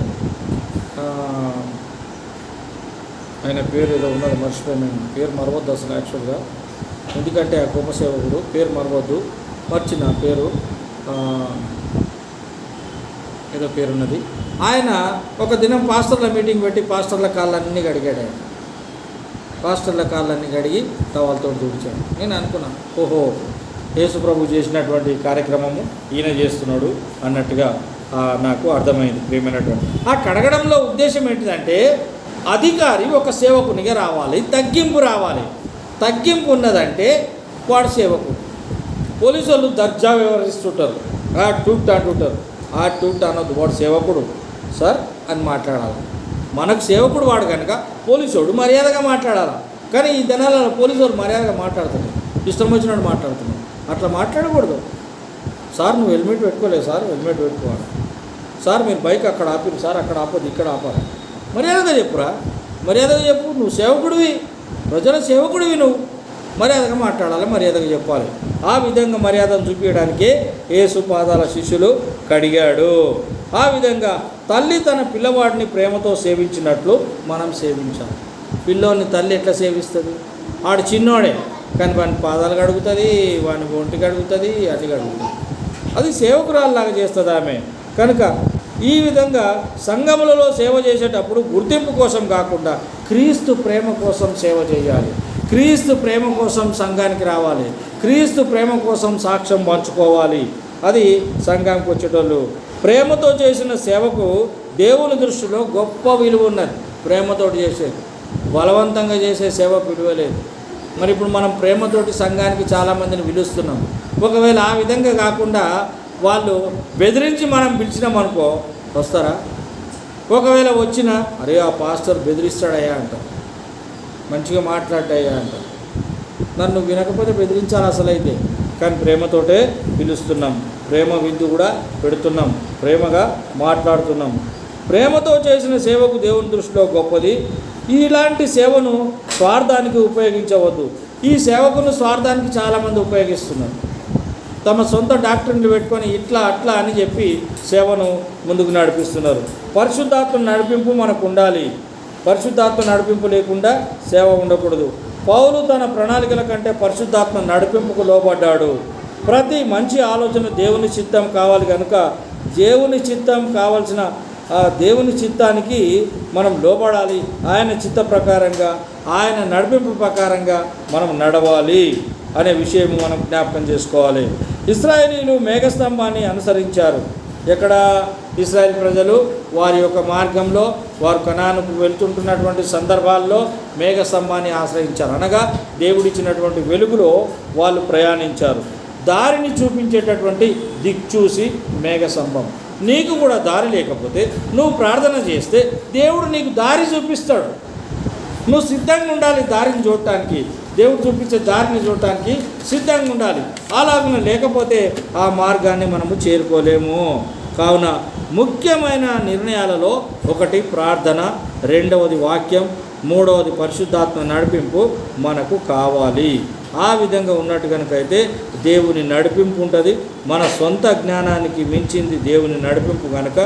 ఆయన పేరు ఏదో ఉన్నది, మర్చిపోయాను. పేరు మరవద్దు అసలు యాక్చువల్గా, ఎందుకంటే ఆ గొప్ప సేవకుడు పేరు మరవద్దు, మర్చిన పేరు ఏదో పేరున్నది. ఆయన ఒక దినం పాస్టర్ల మీటింగ్ పెట్టి పాస్టర్ల కాళ్ళన్నీ కడిగాడు. ఆయన పాస్టర్ల కాళ్ళన్నీ కడిగి టవల్తో తుడిచాడు. నేను అనుకున్నా, ఓహో, యేసు ప్రభు చేసినటువంటి కార్యక్రమము ఈయన చేస్తున్నాడు అన్నట్టుగా నాకు అర్థమైంది. ప్రియమైనటువంటి ఆ కడగడంలో ఉద్దేశం ఏంటిదంటే, అధికారి ఒక సేవకునిగా రావాలి, తగ్గింపు రావాలి. తగ్గింపు ఉన్నదంటే వాడు సేవకుడు. పోలీసు వాళ్ళు దర్జా వ్యవహరిస్తుంటారు, టూట్ అంటుంటారు. టూట్ అనొద్దు, వాడు సేవకుడు సార్ అని మాట్లాడాలి. మనకు సేవకుడు వాడు కనుక పోలీసుడు మర్యాదగా మాట్లాడాలి. కానీ ఈ దినాలలో పోలీసు వాళ్ళు మర్యాదగా మాట్లాడుతున్నాడు, ఇష్టం వచ్చినట్టు మాట్లాడుతున్నాడు. అట్లా మాట్లాడకూడదు. సార్ నువ్వు హెల్మెట్ పెట్టుకోలేదు సార్, హెల్మెట్ పెట్టుకోవాలి. సార్ మీరు బైక్ అక్కడ ఆపిరు సార్, అక్కడ ఆపదు, ఇక్కడ ఆపాలి. మర్యాదగా చెప్పురా, మర్యాదగా చెప్పు. నువ్వు సేవకుడివి, ప్రజల సేవకుడివి, నువ్వు మర్యాదగా మాట్లాడాలి, మర్యాదగా చెప్పాలి. ఆ విధంగా మర్యాదను చూపించడానికే యేసు పాదాల శిష్యులు కడిగాడు. ఆ విధంగా తల్లి తన పిల్లవాడిని ప్రేమతో సేవించినట్లు మనం సేవించాలి. పిల్లోని తల్లి ఎట్లా సేవిస్తుంది? ఆడు చిన్నోడే, కానీ వాని పాదాలు కడుగుతుంది, వాని ఒంటి కడుగుతుంది, అన్ని కడుగుతుంది. అది సేవకురాల్లాగా చేస్తుంది ఆమె. కనుక ఈ విధంగా సంఘములలో సేవ చేసేటప్పుడు గుర్తింపు కోసం కాకుండా క్రీస్తు ప్రేమ కోసం సేవ చేయాలి. క్రీస్తు ప్రేమ కోసం సంఘానికి రావాలి. క్రీస్తు ప్రేమ కోసం సాక్ష్యం పంచుకోవాలి. అది సంఘానికి వచ్చేటోళ్ళు. ప్రేమతో చేసిన సేవకు దేవుని దృష్టిలో గొప్ప విలువ ఉన్నది. ప్రేమతోటి చేసేది, బలవంతంగా చేసే సేవకు విలువ లేదు. మరి ఇప్పుడు మనం ప్రేమతోటి సంఘానికి చాలామందిని పిలుస్తున్నాం. ఒకవేళ ఆ విధంగా కాకుండా వాళ్ళు బెదిరించి మనం పిలిచినామనుకో, వస్తారా? ఒకవేళ వచ్చినా, అరే ఆ పాస్టర్ బెదిరిస్తాడయ్యా అంటారు, మంచిగా మాట్లాడ్డాయ్యా అంటారు. నన్ను వినకపోతే బెదిరించాలి అసలైతే. కానీ ప్రేమతోటే పిలుస్తున్నాం, ప్రేమ విందు కూడా పెడుతున్నాం, ప్రేమగా మాట్లాడుతున్నాం. ప్రేమతో చేసిన సేవకు దేవుని దృష్టిలో గొప్పది. ఇలాంటి సేవను స్వార్థానికి ఉపయోగించవద్దు. ఈ సేవకును స్వార్థానికి చాలామంది ఉపయోగిస్తున్నారు. తమ సొంత డాక్టర్ని పెట్టుకొని ఇట్లా అట్లా అని చెప్పి సేవను ముందుకు నడిపిస్తున్నారు. పరిశుద్ధాత్మ నడిపింపు మనకు ఉండాలి. పరిశుద్ధాత్మ నడిపింపు లేకుండా సేవ ఉండకూడదు. పౌలు తన ప్రణాళికల కంటే పరిశుద్ధాత్మ నడిపింపుకు లోబడ్డాడు. ప్రతి మంచి ఆలోచన దేవుని చిత్తం కావాలి కనుక దేవుని చిత్తం కావాల్సిన దేవుని చిత్తానికి మనం లోబడాలి. ఆయన చిత్త ప్రకారంగా, ఆయన నడిపింపు ప్రకారంగా మనం నడవాలి అనే విషయం మనం జ్ఞాపకం చేసుకోవాలి. ఇశ్రాయేలీయులు మేఘస్తంభాన్ని అనుసరించారు. ఎక్కడ ఇశ్రాయేల్ ప్రజలు వారి యొక్క మార్గంలో వారు కనానుకు వెళ్తుంటున్నటువంటి సందర్భాల్లో మేఘస్తంభాన్ని ఆశ్రయించారు. అనగా దేవుడిచ్చినటువంటి వెలుగులో వాళ్ళు ప్రయాణించారు. దారిని చూపించేటటువంటి దిక్చూసి మేఘస్తంభం. నీకు కూడా దారి లేకపోతే నువ్వు ప్రార్థన చేస్తే దేవుడు నీకు దారి చూపిస్తాడు. నువ్వు సిద్ధంగా ఉండాలి దారిని చూడటానికి, దేవుడు చూపించే దారిని చూడటానికి సిద్ధంగా ఉండాలి. అలాగ లేకపోతే ఆ మార్గాన్ని మనము చేరుకోలేము. కావున ముఖ్యమైన నిర్ణయాలలో ఒకటి ప్రార్థన, రెండవది వాక్యం, మూడవది పరిశుద్ధాత్మ నడిపింపు మనకు కావాలి. ఆ విధంగా ఉన్నట్టు కనుకైతే దేవుని నడిపింపు ఉంటుంది. మన సొంత జ్ఞానానికి మించింది దేవుని నడిపింపు కనుక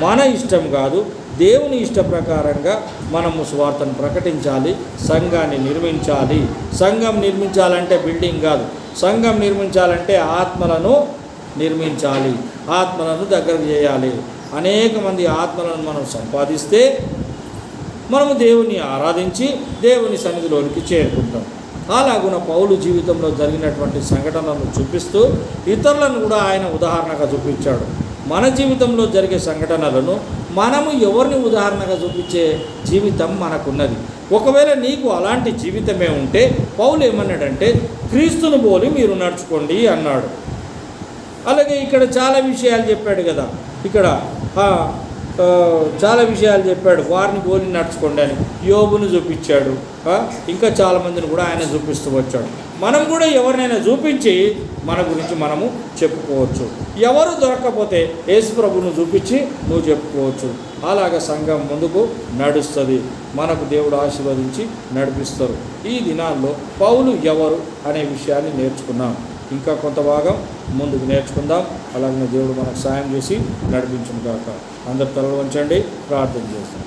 మన ఇష్టం కాదు, దేవుని ఇష్ట ప్రకారంగా మనము సువార్తను ప్రకటించాలి, సంఘాన్ని నిర్మించాలి. సంఘం నిర్మించాలంటే బిల్డింగ్ కాదు, సంఘం నిర్మించాలంటే ఆత్మలను నిర్మించాలి, ఆత్మలను దగ్గరకు చేయాలి. అనేక మంది ఆత్మలను మనం సంపాదిస్తే మనము దేవుని ఆరాధించి దేవుని సన్నిధిలోనికి చేరుకుంటాం. అలాగున పౌలు జీవితంలో జరిగినటువంటి సంఘటనలను చూపిస్తూ ఇతరులను కూడా ఆయన ఉదాహరణగా చూపించాడు. మన జీవితంలో జరిగే సంఘటనలను మనము ఎవరిని ఉదాహరణగా చూపించే జీవితం మనకున్నది. ఒకవేళ నీకు అలాంటి జీవితమే ఉంటే పౌలు ఏమన్నాడంటే క్రీస్తును పోలి మీరు నడుచుకోండి అన్నాడు. అలాగే ఇక్కడ చాలా విషయాలు చెప్పాడు కదా. ఇక్కడ చాలా విషయాలు చెప్పాడు, వారిని పోలి నడుచుకోండి అని. యోబును చూపించాడు, ఇంకా చాలామందిని కూడా ఆయన చూపిస్తూ వచ్చాడు. మనం కూడా ఎవరినైనా చూపించి మన గురించి మనము చెప్పుకోవచ్చు. ఎవరు దొరక్కపోతే యేసు ప్రభువును చూపించి నువ్వు చెప్పుకోవచ్చు. అలాగ సంఘం ముందుకు నడుస్తుంది, మనకు దేవుడు ఆశీర్వదించి నడిపిస్తారు. ఈ దినాల్లో పౌలు ఎవరు అనే విషయాన్ని నేర్చుకున్నాం. ఇంకా కొంత భాగం ముందుకు నేర్చుకుందాం. అలాగే దేవుడు మనకు సాయం చేసి నడిపించును గాక. అందరు తల వంచండి, ప్రార్థన చేస్తాం.